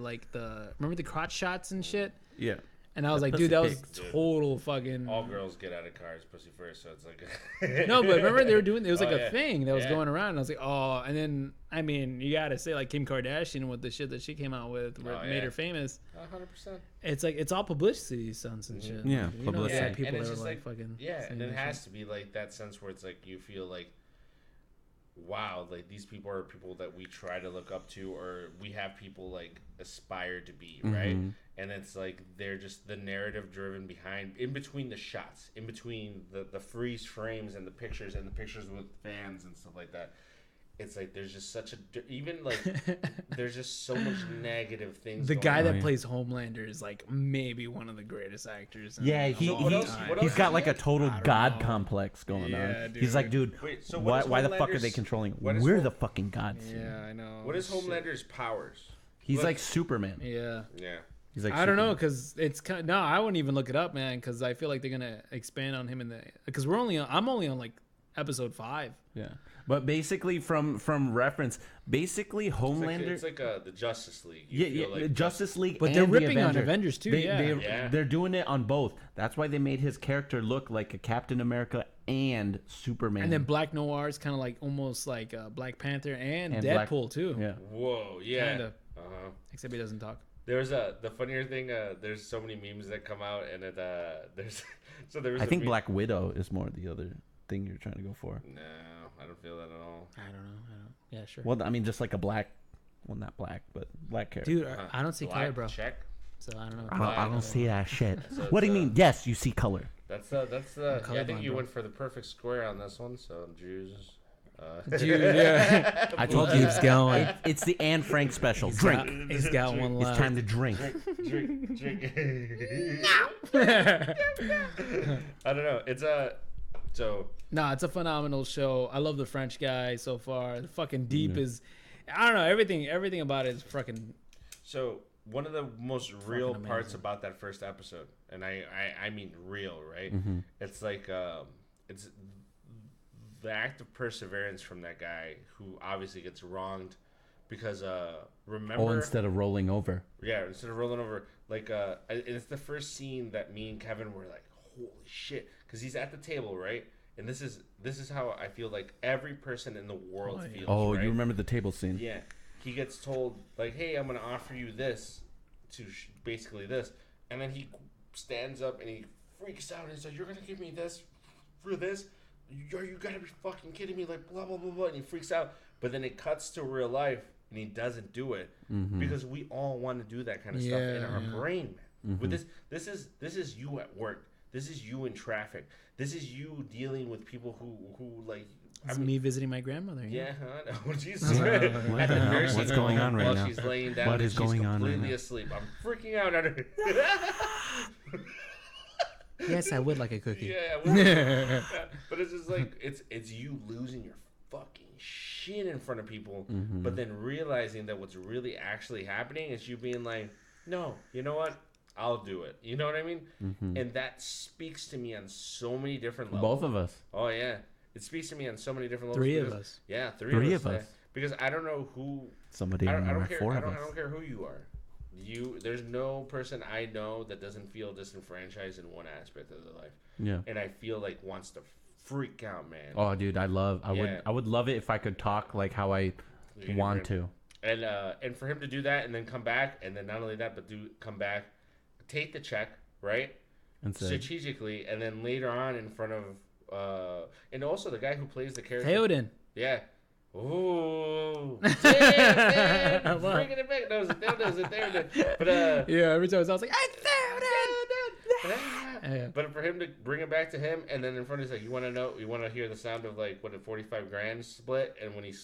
remember the crotch shots and shit? Yeah. And I was like, dude, that was total fucking. All girls get out of cars pussy first, so it's like. No, but remember they were doing. It was like a thing that was going around. And I was like, oh, and then I mean, you gotta say like Kim Kardashian with the shit that she came out with, made her famous. 100%. It's like it's all publicity stunts and shit. Yeah, you publicity. Know, people and it's that just are like fucking. Yeah, and it has to be like that sense where it's like you feel like. Wow, like these people are people that we try to look up to, or we have people like aspire to be, right? And it's like they're just the narrative driven behind, in between the shots, in between the freeze frames and the pictures with fans and stuff like that. it's like there's just such a even like there's just so much negative things. The going guy on. that plays Homelander is like maybe one of the greatest actors. Yeah, of all what else- time. what he's else got is like he a total I don't god know. complex going Yeah, on. He's like, dude, Wait, so what why is the fuck are they Homelander's- controlling? what is We're Home- the fucking gods. Yeah, I know. What is Shit. Homelander's powers? He's What- like Superman. Yeah. Yeah. He's like I don't know Superman. because it's kind of, no, I wouldn't even look it up, man, because I feel like they're gonna expand on him in the because I'm only on like episode 5. Yeah, but basically from reference, basically Homelander. It's like the Justice League. You Yeah, feel yeah, like Justice League, But and they're the ripping on Avengers too, yeah. Yeah. They're doing it on both. That's why they made his character look like a Captain America and Superman. And then Black Noir is kind of like almost like Black Panther and Black- Deadpool too. yeah, Whoa, yeah. Kinda. Uh-huh. Except he doesn't talk. There's the funnier thing. There's so many memes that come out, and it there's there was. I a think meme- Black Widow is more the other thing you're trying to go for. No, I don't feel that at all. I don't know. Yeah, sure. Well, I mean, just like a black, well, not black, but black character. Dude, I don't see color, Black bro. check. So I don't know. I don't see that shit. So What do you it's, mean? Yes, you see color. That's yeah, I colorblind, think you bro. went for the perfect square on this one. So Jews. Dude, yeah. I told He you, keeps going. it's the Anne Frank special. Drink. He's got one It's left. time to drink. drink. I don't know. It's so Nah, it's a phenomenal show. I love the French guy so far. The fucking deep is, I don't know, everything about it is fucking. So one of the most real amazing. parts about that first episode, and I mean real, right? Mm-hmm. It's like it's the act of perseverance from that guy who obviously gets wronged because remember Oh, instead of rolling over. instead of rolling over, like it's the first scene that me and Kevin were like, holy shit, because he's at the table, right? And this is how I feel like every person in the world feels. Oh, right? you remember the table scene? Yeah, he gets told like, "Hey, I'm gonna offer you this, to basically this," and then he stands up and he freaks out and he's like, "You're gonna give me this for this? You gotta be fucking kidding me!" Like blah blah blah blah, and he freaks out. But then it cuts to real life and he doesn't do it because we all want to do that kind of stuff in our brain, man. With this is you at work. This is you in traffic. This is you dealing with people who like. It's me visiting my grandmother. Yeah, I know. Jesus. What At the the hell? nursing What's going home on right while now? she's laying down What and is she's going on right completely now? asleep. I'm freaking out on her. Yes, I would like a cookie. Yeah, well, but it's just like it's you losing your fucking shit in front of people, but then realizing that what's really actually happening is you being like, no, you know what? I'll do it. You know what I mean? And that speaks to me on so many different levels. Both of us. Oh yeah, it speaks to me on so many different levels. Three of because- us. Yeah, three Three of us. of yeah. us. Because I don't know who. Somebody I on don't the care. four I of don't us. care who you are. There's no person I know that doesn't feel disenfranchised in one aspect of their life, Yeah. and I feel like wants to freak out, man. Oh, dude, I Yeah. would love it if I could talk like how I You want can- to. And for him to do that and then come back, and then not only that, but come back, take the check, right? And say, Strategically, and then later on in front of and also the guy who plays the character. Theoden. Yeah. Ooh. Damn, bringing it back. That was it. But Yeah, every time I was like, Yeah. But for him to bring it back to him, and then in front of he's like, you want to hear the sound of like what a 45 grand split, and when he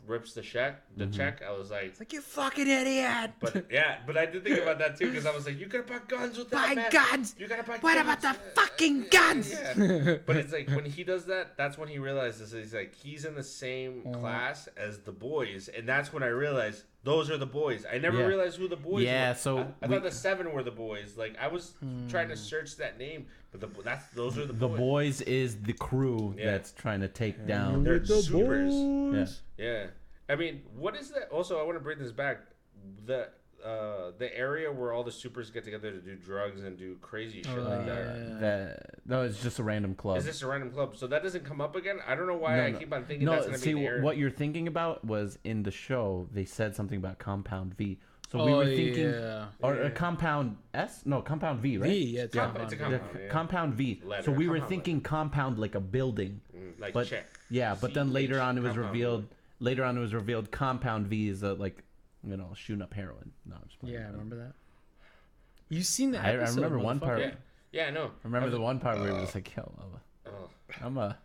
rips the check, I was like, It's like, you fucking idiot. but yeah, but I did think about that too because I was like, you could have bought guns with that, Buy man. guns. You gotta buy. What guns. about the fucking guns? Yeah. But it's like when he does that, that's when he realizes he's like he's in the same class as the boys, and that's when I realized those are the boys. I never Yeah. realized who the boys Yeah, were. so I thought the 7 were the boys. Like I was trying to search that name, but those are the the boys. boys is the crew Yeah. that's trying to take down. They're supers. Yeah. Yeah. I mean, what is that? Also, I want to bring this back. The area where all the supers get together to do drugs and do crazy shit like that. No, it's just a random club. Is this a random club? So that doesn't come up again? I don't know why No, I no. keep on thinking No, that's going to see, be the area. what you're thinking about was in the show, they said something about Compound V. So we were thinking, yeah. or Compound S? No, Compound V, right? V, yeah, it's It's a compound. compound. The Yeah. Compound V. Letter, So we were compound thinking compound like a building. Like But check. yeah, but then later on it was compound. revealed. Later on it was revealed Compound V is like, shooting up heroin. No, I'm just playing. Yeah, I remember that. You seen the I episode? remember one part. Yeah. Yeah, I know. I remember the one part where it was like, yo, Oh, I'm a.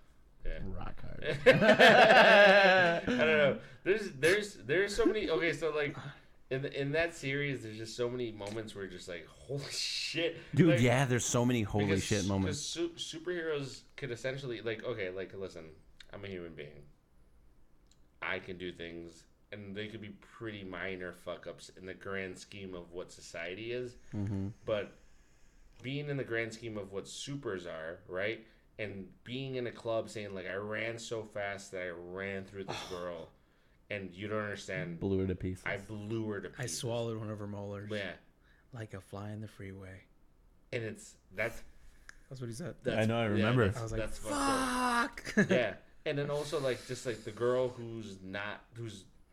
yeah. rock hard. I don't know. There's so many. Okay, so like in that series, there's just so many moments where you're just like, holy shit, Dude. Like, Yeah, there's so many holy shit moments. Because superheroes could essentially like, okay, like listen, I'm a human being. I can do things, and they could be pretty minor fuck ups in the grand scheme of what society is. Mm-hmm. But being in the grand scheme of what supers are, right? And being in a club saying like, I ran so fast that I ran through this girl, and you don't understand. Blew her to pieces. I blew her to pieces. I swallowed one of her molars. Yeah. Like a fly in the freeway. And that's what he said. I know, I remember. That's, I was like, that's fucked fuck. up. Yeah. And then also like just like the girl who's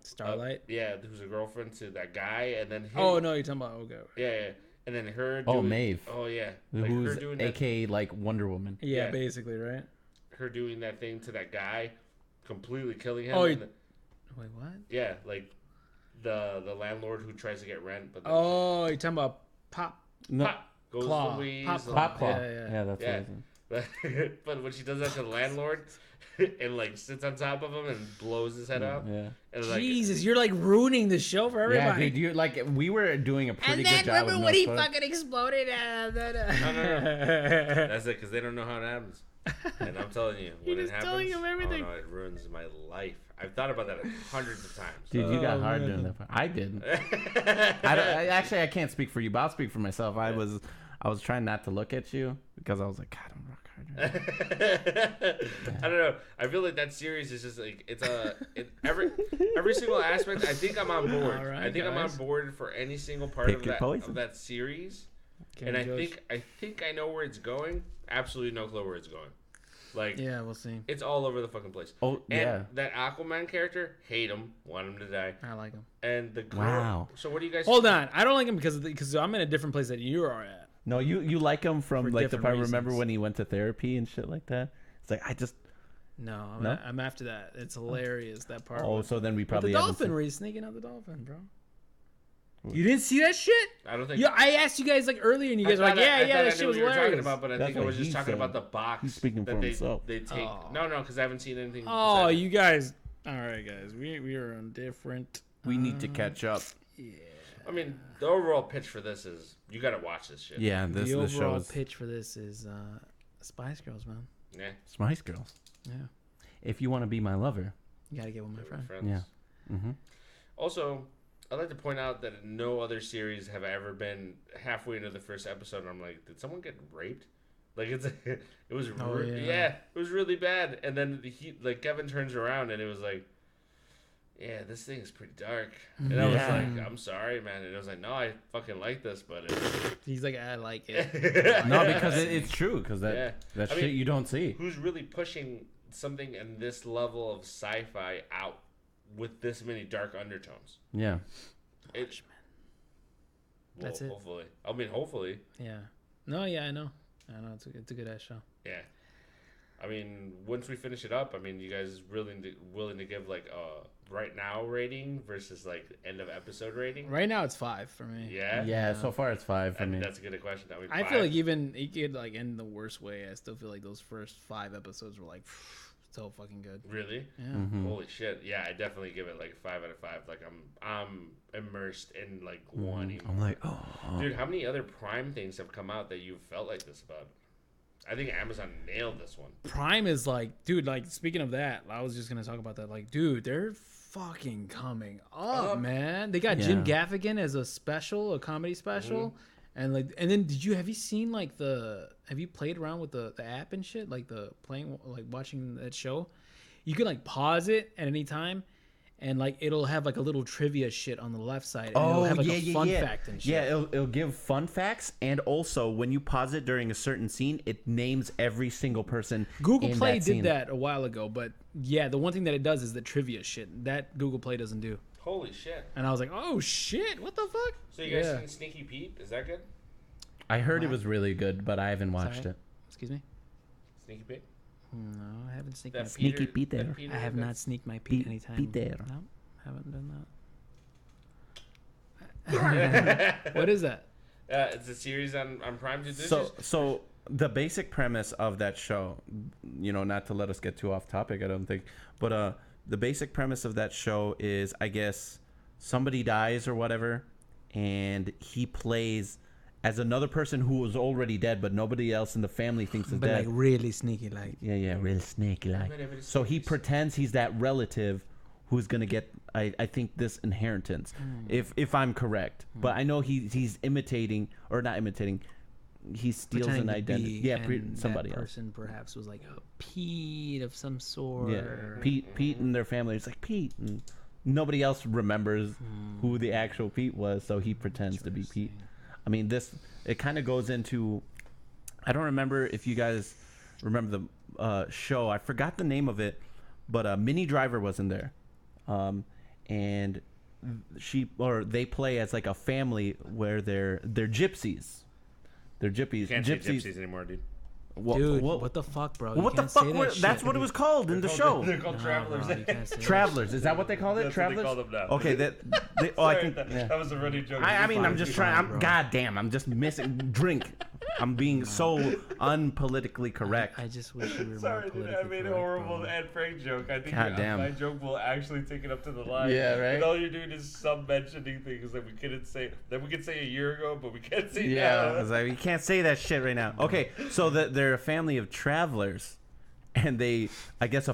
Starlight. who's a girlfriend to that guy, and then him, Oh no, you're talking about yeah, and then her Oh, doing, Maeve. Oh yeah, like Who's her doing AKA like Wonder Woman. Yeah, Yeah. basically, right? her doing that thing to that guy, completely killing him. Oh, and Wait, what? yeah, like the landlord who tries to get rent, but then Oh, you're talking about Pop No, pop goes Claw. Louise, Pop Claw. Pop Claw. Yeah. Yeah, that's Yeah. what it is. but when she does that to the landlord and like sits on top of him and blows his head out, Yeah. and like Jesus, you're like ruining the show for Yeah, everybody. dude, you like we were doing a pretty and good then job. remember with when no he spoilers. fucking exploded? no. That's it, because they don't know how it happens. And I'm telling you, when You're it just happens, telling him everything. oh no, it ruins my life. I've thought about that hundreds of times. Dude, you got Oh, hard man. doing that. I didn't. Actually, I can't speak for you, but I'll speak for myself. I was trying not to look at you because I was like, God, I'm rock hard. I don't know. I feel like that series is just like every single aspect. I think I'm on board. All right, I think I'm on guys. board for any single part Pick of your that poison. of that series. Okay, And I Josh. think I know where it's going. Absolutely no clue where it's going. Like Yeah, we'll see. it's all over the fucking place. Oh, And yeah. that Aquaman character, hate him, want him to die. I like him. And the girl. Wow. So what do you guys? Hold on, I don't like him because I'm in a different place that you are at. No, you like him from For like the different part. Remember reasons. when he went to therapy and shit like that? It's like I just. No, No? I'm after that. It's hilarious that part. Oh, with- so then we with probably the haven't dolphin, seen- where he's sneaking out the dolphin, bro. You didn't see that shit? I don't think. Yeah, I asked you guys like earlier, and you guys were like, I "Yeah, thought that I shit knew was what you were talking hilarious." about, but I That's think I what was just he talking said. about the box. He's speaking that for they, himself. They take Oh. no, because I haven't seen anything. Oh, besides- you guys. All right, guys, we are on different. We need to catch up. I mean, the overall pitch for this is you got to watch this shit. Yeah, The this show overall is pitch for this is Spice Girls, man. Yeah. Spice Girls. Yeah, If you want to be my lover. you gotta get with my friend. Friends. Yeah. Mm-hmm. Also, I'd like to point out that no other series have ever been halfway into the first episode, and I'm like, did someone get raped? Like it was, Oh, yeah. yeah, it was really bad. And then like Kevin turns around and it was like, yeah, this thing is pretty dark. And I was Yeah. like, I'm sorry, man. And I was like, no, I fucking like this, but He's like, I like it. No, because it's true. Because that Yeah. that I shit mean- you don't see. who's really pushing something in this level of sci-fi out with this many dark undertones? Yeah. It, That's it. Hopefully. I mean, hopefully. Yeah. No, yeah, I know. It's a good ass show. Yeah. I mean, once we finish it up, I mean, you guys willing to give like a right now rating versus like end of episode rating? Right now, it's 5 for me. Yeah. Yeah. So far, it's 5 for I mean, me. that's a good question. I mean, I feel like even it could like end the worst way. I still feel like those first 5 episodes were like so fucking good. really. Yeah. Mhm. Holy shit! Yeah, I definitely give it like a 5 out of 5. Like I'm immersed in like wanting. I'm like, oh. Dude, how many other Prime things have come out that you felt like this about? I think Amazon nailed this one. Prime is like, dude, like speaking of that, I was just gonna talk about that. Like, dude, they're fucking coming up, man. They got Jim Gaffigan as a special, a comedy special. And like, and then have you seen like have you played around with the app and shit? Like watching that show? You can like pause it at any time and like it'll have like a little trivia shit on the left side. And it'll have like a fun fact and shit. Yeah, it'll give fun facts, and also when you pause it during a certain scene, it names every single person. Google in Play that did scene. that a while ago, but yeah, the one thing that it does is the trivia shit. That Google Play doesn't do. Holy shit! And I was like, oh shit, what the fuck? So you guys seen Sneaky Pete? Is that good? I heard it was really good, but I haven't watched Sorry? it. Excuse me? Sneaky Pete. No, I haven't sneaked That my Sneaky Peter- Peter. that Peter I have that's- not sneaked my Pete anytime. Peter. No, haven't done that. What is that? It's a series on Prime. Dude, So the basic premise of that show, not to let us get too off topic, I don't think, but the basic premise of that show is, I guess, somebody dies or whatever, and he plays as another person who was already dead, but nobody else in the family thinks is but dead. like really sneaky, like. Yeah, really sneaky, like. So he pretends he's that relative who's gonna get, I think, this inheritance, if I'm correct. But I know he's imitating, or not imitating. He steals an identity. Somebody that else. Person perhaps was like a Pete of some sort. Yeah, Pete and their family. It's like Pete, and nobody else remembers who the actual Pete was, so he pretends to be Pete. I mean, it kind of goes into. I don't remember if you guys remember the show. I forgot the name of it, but Minnie Driver was in there, and they play as like a family where they're gypsies. They're gypsies. Can't say gypsies anymore, dude. Dude, what the fuck, bro? What the fuck? That's what it was called in the show. They're called travelers. Travelers. Is that what they call it? That's Travelers. what they call them now. Okay. Sorry, I think that was a running joke. I mean, I'm just trying. Goddamn, I'm just missing. Drink. I'm being so unpolitically correct. I just wish you were Sorry, more dude, politically I made a correct, horrible bro. Anne Frank joke. I think Goddamn. my joke will actually take it up to the line. Yeah, right? And all you're doing is mentioning things that we couldn't say, that we could say a year ago, but we can't say Yeah, now. it's like, you can't say that shit right now. Okay, so they're a family of travelers, and I guess a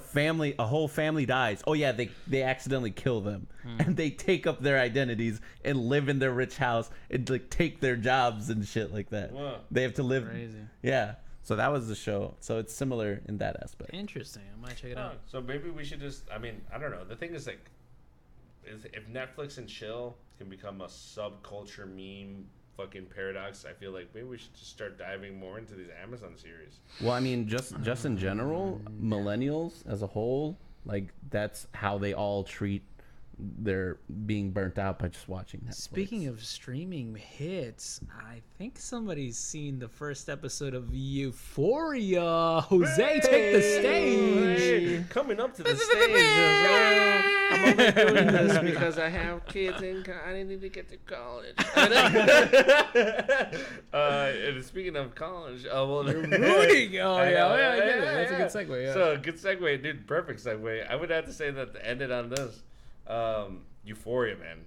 whole family dies. Oh yeah, they accidentally kill them, and they take up their identities and live in their rich house and like take their jobs and shit like that. Wow. They have to live. Crazy. Yeah. So that was the show. So it's similar in that aspect. Interesting. I might check it out. So maybe we should just, I mean, I don't know. The thing is, like, if Netflix and chill can become a subculture meme fucking paradox, I feel like maybe we should just start diving more into these Amazon series. Well, I mean, just in general, millennials as a whole, like that's how they all treat their being burnt out by just watching Netflix. Speaking of streaming hits, I think somebody's seen the first episode of Euphoria. Jose, take the stage. Coming up to the stage. I'm only doing this because I have kids and I need to get to college. And speaking of college, well, You're rooting. Oh, yeah, I get it. That's a good segue. Yeah. So, good segue, dude. Perfect segue. I would have to say that to end it on this. Euphoria, man.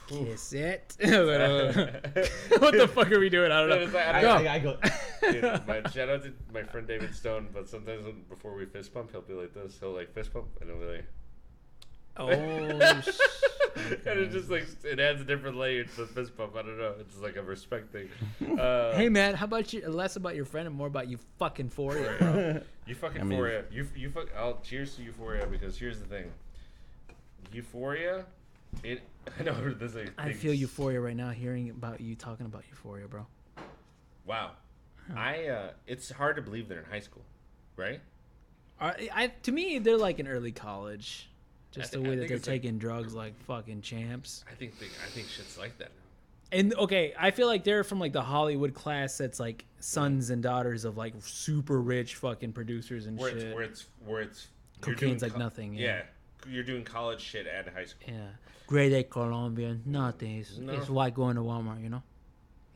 Kiss it. What the fuck are we doing? I don't know. It's like, I go. Dude, shout out to my friend David Stone, but sometimes before we fist pump, he'll be like this. He'll like fist pump, and he'll be like, Oh, and it just like it adds a different layer to the fist pump. I don't know. It's like a respect thing. Hey man, how about you? Less about your friend and more about you fucking Euphoria, bro. You fucking Euphoria. You fuck. I'll cheers to Euphoria because here's the thing. Euphoria, I know this is. I feel Euphoria right now hearing about you talking about Euphoria, bro. Wow, it's hard to believe they're in high school, right? To me, they're like in early college. Just the way that they're taking like, drugs like fucking champs. I think shit's like that now. And okay, I feel like they're from like the Hollywood class that's like sons and daughters of like super rich fucking producers and shit. Where it's cocaine's like nothing. Yeah, you're doing college shit at high school. Yeah, grade A Colombian, nothing. It's like going to Walmart, you know.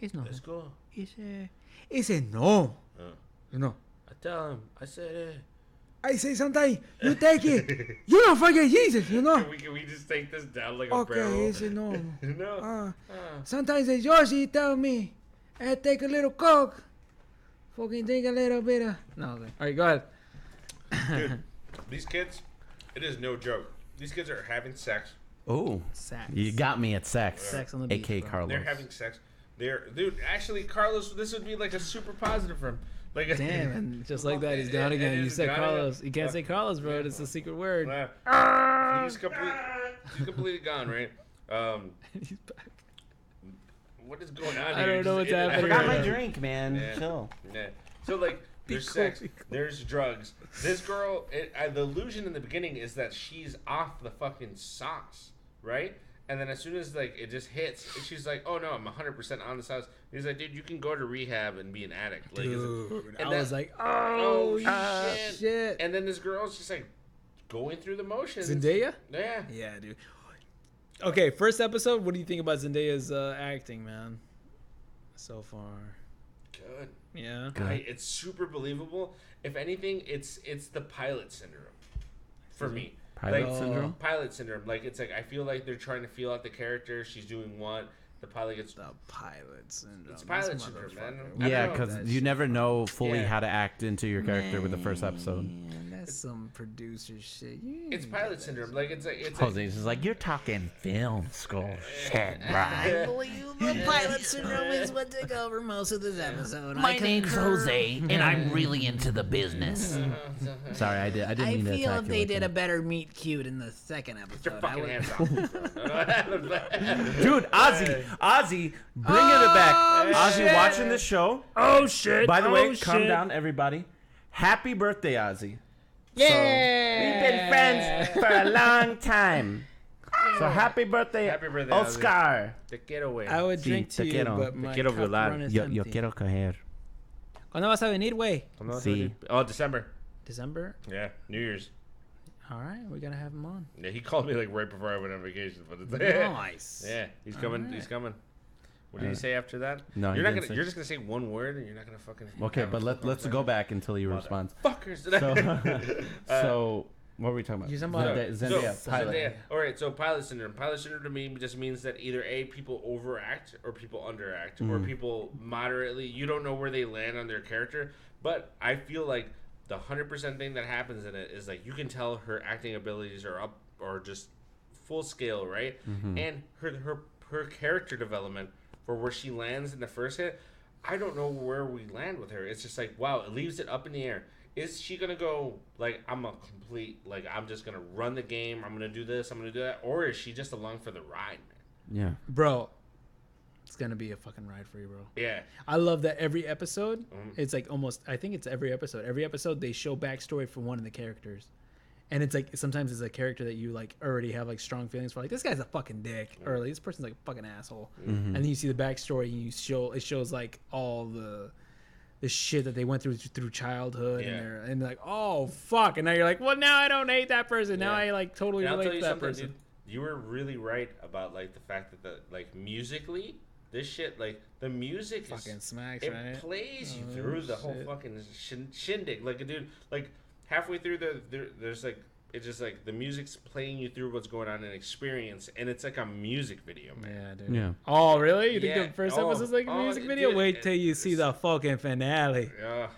It's nothing. Let's go. He said no. You know. I tell him. I said I say sometimes you take it. You don't forget Jesus, you know. Can we just take this down like a barrel? Okay, he said no. No. Sometimes the Yoshi tell me, I take a little Coke. Fucking take a little bit of... No, okay. All right, go ahead. Dude, these kids, it is no joke. These kids are having sex. Oh, Sex. you got me at sex. Sex on the beach, A.K. bro. Carlos. They're having sex. Dude, actually, Carlos, this would be like a super positive for him. Like, Damn, and just like that, he's down again. You said Carlos. You can't say Carlos, bro. It's a secret word. He's completely gone, right? He's back. What is going on here? I don't know what's happening. I forgot right my now. drink, man. Yeah. Chill. Yeah. So, like, there's sex, there's drugs. This girl, the illusion in the beginning is that she's off the fucking sauce, right? And then as soon as, like, it just hits, she's like, oh, no, I'm 100% on the sauce. He's like, dude, you can go to rehab and be an addict. Like, Dude, and I was like, oh, shit. And then this girl's just, like, going through the motions. Zendaya? Yeah. Yeah, dude. Okay, first episode. What do you think about Zendaya's acting, man? So far. good. Yeah. It's super believable. If anything, it's the pilot syndrome for me. Pilot syndrome? Pilot syndrome. Like, it's like I feel like they're trying to feel out the character. She's doing what? The pilot gets... The pilot syndrome. It's pilot syndrome, man. Yeah, because you never know fully how to act into your character with the first episode. Man, that's some producer shit. It's pilot syndrome. Like, it's Jose's is like, you're talking film school shit, I right? believe the pilot syndrome is what took over most of this episode. My name's Jose, and I'm really into the business. Sorry, I didn't I mean to feel attack if you they like did that. a better meet cute in the second your episode, I fucking would. hands off me, bro. Dude, Ozzy, bringing it back. Ozzy shit. watching this show. Oh shit! By the way, calm down, everybody. Happy birthday, Ozzy. Yeah, We've been friends for a long time. So happy birthday, Oscar. Te quiero, güey. I would Sí, drink to te you, quiero. but Te my quiero cup violar. run is Yo empty. quiero coger. ¿Cuándo vas a venir, güey? Sí. Oh, December. December. Yeah, New Year's. All right, we gotta have him on. Yeah, he called me like right before I went on vacation, but it's Nice. yeah, he's coming. Alright. He's coming. What did he say after that? No, you're he not didn't gonna. say. You're just gonna say one word, and you're not gonna fucking. Okay, but let's go back until he responds. Fuckers. So what were we talking about? You're talking about- Zendaya, pilot. Zendaya. All right, so pilot syndrome. Pilot syndrome to me just means that either A, people overact or people underact, or people moderately. You don't know where they land on their character, but I feel like the 100% thing that happens in it is like you can tell her acting abilities are up or just full scale, right? And her character development for where she lands in the first hit. I don't know where we land with her. It's just like, wow, it leaves it up in the air. Is she going to go, like, I'm a complete, like, I'm just going to run the game, I'm going to do this, I'm going to do that? Or is she just along for the ride, man? Yeah. Bro, it's gonna be a fucking ride for you, bro. Yeah. I love that every episode, it's like almost, I think it's every episode. Every episode, they show backstory for one of the characters. And it's like, sometimes it's a character that you like already have like strong feelings for. Like, this guy's a fucking dick. Or like, this person's like a fucking asshole. And then you see the backstory and it shows like all the shit that they went through childhood. Yeah. And they're like, oh, fuck. And now you're like, well, now I don't hate that person. Now Yeah. I like totally And I'll relate tell to you that something, person. dude. You were really right about, like, the fact that, like, musically, this shit, like, the music Fucking smacks, it right? plays you Oh, through the whole shit. fucking shindig. Like, dude, like, halfway through there's, like, it's just, like, the music's playing you through what's going on in experience, and it's like a music video, man. Yeah, dude. Yeah. Oh, really? You think Yeah. the first Oh, episode's like a oh, music dude, video? Wait till you it's- see the fucking finale. Yeah.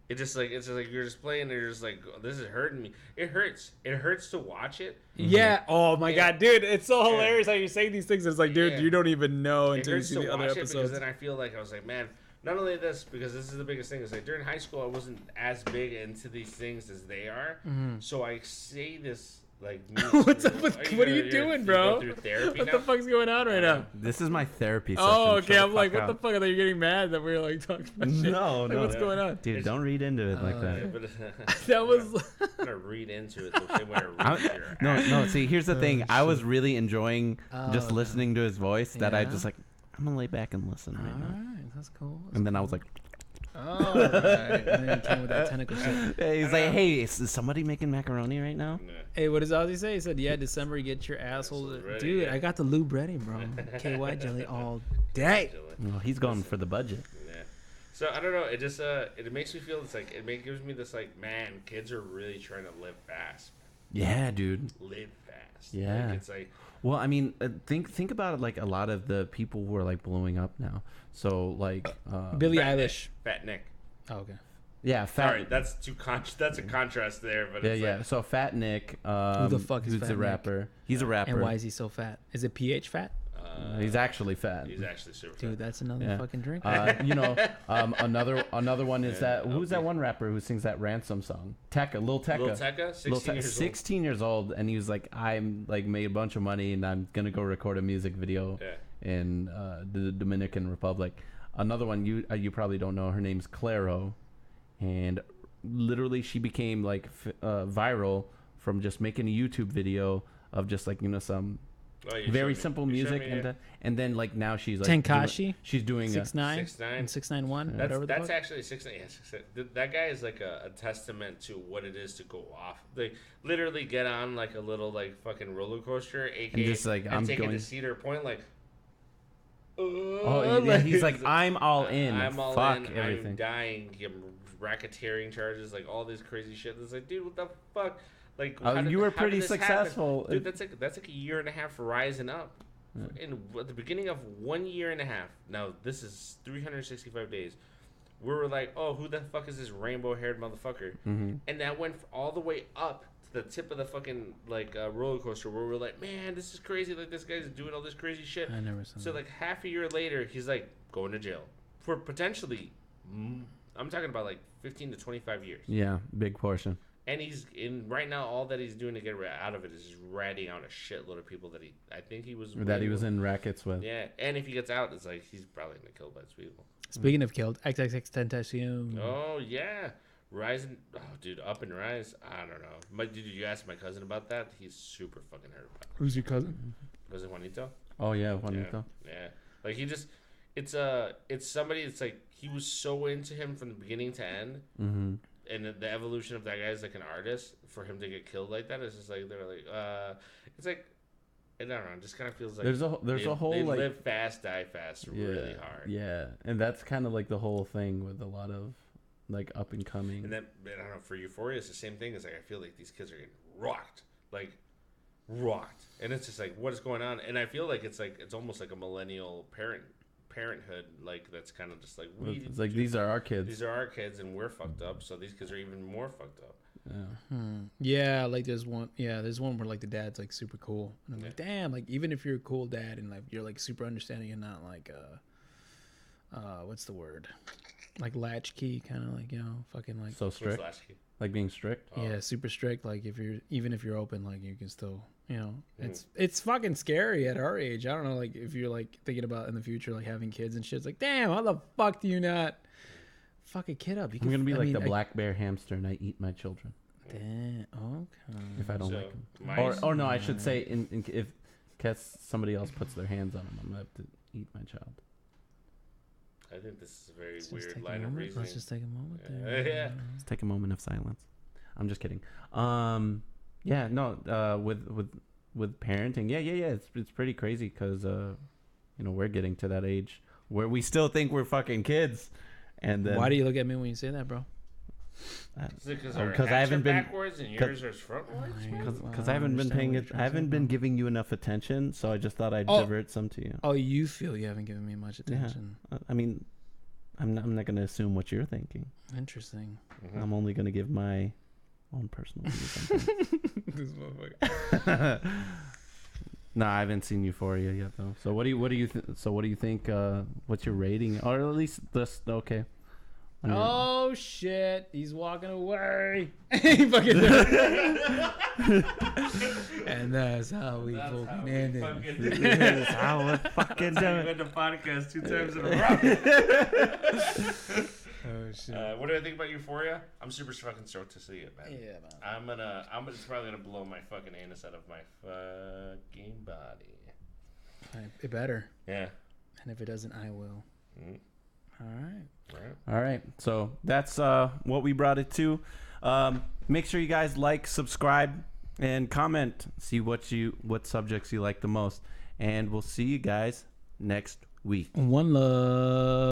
It's just like you're just playing and you're just like, oh, this is hurting me. It hurts. It hurts to watch it. Yeah. Oh my Yeah. god, dude, it's so Yeah. hilarious how you say these things. It's like, dude, Yeah. you don't even know It until you hurts see to the other watch it because episodes. then I feel like I was like, man, not only this, because this is the biggest thing, is like during high school I wasn't as big into these things as they are. So I say this like What's up with? What are you doing, bro? Through therapy What now? the fuck's going on right now? This is my therapy session. Oh, okay. Shut I'm like, fuck what the up. fuck? I thought you were getting mad that we were like talking about shit. No, Like, no. what's going on? Dude, don't read into it like Yeah, that. but, That was. I'm gonna read into it. So they want to read your No. See, here's the thing. I was really enjoying just Oh, listening to his voice. That I Yeah? just like, I'm gonna lay back and listen right now. Alright, that's cool. And then I was like, Oh, alright. And then he came with that tentacle shit. he's like, hey, is somebody making macaroni right now? Hey, what does Ozzy say? He said, yeah, December, get your asshole. Assholes ready, Dude, yeah. I got the lube ready, bro. KY jelly all day. Well, he's going for the budget. Yeah. So I don't know. It just it makes me feel it's like gives me this like, man, kids are really trying to live fast. Yeah, dude. Live fast. Yeah. Like, it's like Well, I mean, think about it. Like a lot of the people who are like blowing up now. So like, Billie Fat Eilish. Fat Nick. Oh, okay. yeah, Fat. Sorry, that's that's a contrast there, but Yeah, it's yeah. like, So Fat Nick. Who the fuck is who's Fat a Nick? rapper? He's a rapper. And why is he so fat? Is it PH fat? He's actually fat. he's actually super Dude, fat. that's another Yeah. fucking drink. Another one is that who's that one rapper who sings that ransom song? Tekka, Lil Tekka. Lil Tekka, 16 years old. 16 years old, and he was like, I'm like made a bunch of money, and I'm gonna go record a music video Yeah. in the Dominican Republic. Another one you probably don't know. Her name's Claro, and literally she became like viral from just making a YouTube video of just like some Oh, you very showed me. simple You showed music, me, yeah. and then like now she's like Tenkashi? she's doing 6ix9ine 6ix9ine. and 691. That's Whatever the fuck. actually 6ix9ine. Yeah, 6ix9ine. That guy is like a testament to what it is to go off. Like literally get on like a little like fucking roller coaster, aka And just, like, and I'm take it going- to Cedar Point. Like Oh yeah, he's like, I'm all in. I'm all Fuck in. everything. I'm dying. Racketeering charges, like all this crazy shit. It's like, dude, what the fuck? Like, You were how pretty did this successful. happen? Dude. That's like a year and a half rising up. In at the beginning of 1 year and a half. Now this is 365 days. We were like, oh, who the fuck is this rainbow-haired motherfucker? Mm-hmm. And that went all the way up to the tip of the fucking like roller coaster, where we're like, man, this is crazy. Like this guy's doing all this crazy shit. I never saw So that. like half a year later, he's like going to jail for potentially. I'm talking about like 15 to 25 years. Yeah, big portion. And he's in right now. All that he's doing to get out of it is just ratting out a shitload of people that I think he was in rackets with. Yeah, and if he gets out, it's like he's probably gonna kill a bunch of people. Speaking of killed, XXX Oh yeah, rising. Oh dude, up and rise. I don't know. Did you ask my cousin about that? He's super fucking hurt about it. Who's your cousin? Was it Juanito? Oh yeah, Juanito. Yeah. Like he just, it's somebody. It's like he was so into him from the beginning to end. Mm-hmm. And the evolution of that guy is like an artist. For him to get killed like that, it's just like they're like, it's like, I don't know. It just kind of feels like there's a whole they like live fast, die fast, really hard. Yeah, and that's kind of like the whole thing with a lot of like up and coming. And then I don't know, for Euphoria, it's the same thing. It's like I feel like these kids are getting rocked, and it's just like what is going on? And I feel like it's almost like a millennial parenthood, like that's kind of just like it's like these are our kids. These are our kids, and we're fucked up. So these kids are even more fucked up. Yeah. Yeah, like there's one where like the dad's like super cool, and I'm like, damn, like even if you're a cool dad and like you're like super understanding and not like what's the word, like latchkey, kind of like, you know, fucking like So strict, like being strict. Yeah, super strict. Like if you're open, like you can still, you know, it's fucking scary at our age. I don't know, like if you're like thinking about in the future like having kids and shit. It's like, damn, how the fuck do you not fuck a kid up? I'm gonna be like the black bear hamster, and I eat my children. Damn, okay. If I don't like them, or no, I should say, if somebody else puts their hands on them, I'm gonna have to eat my child. I think this is a very weird line of reasoning. Let's just take a moment there. Yeah. Let's take a moment of silence. I'm just kidding. Yeah, no. With parenting, yeah. It's pretty crazy because you know, we're getting to that age where we still think we're fucking kids. And then, why do you look at me when you say that, bro? Because I haven't been backwards and yours are frontwards. Because I haven't been I haven't been giving you enough attention, so I just thought I'd divert some to you. Oh, you feel you haven't given me much attention? Yeah. I mean, I'm not gonna assume what you're thinking. Interesting. Mm-hmm. I'm only gonna give my own personal views. This motherfucker. No, I haven't seen Euphoria yet though. So what do you think? What's your rating, or at least this? Okay. Oh shit! He's walking away. He fucking and that's how we fucking end it. That's how we fucking do it. The podcast 2 times in a row. Oh shit! What do I think about Euphoria? I'm super fucking stoked to see it, man. Yeah, man. It's probably gonna blow my fucking anus out of my fucking body. It better. Yeah. And if it doesn't, I will. All right. So that's what we brought it to. Make sure you guys like, subscribe, and comment. See what subjects you like the most, and we'll see you guys next week. One love.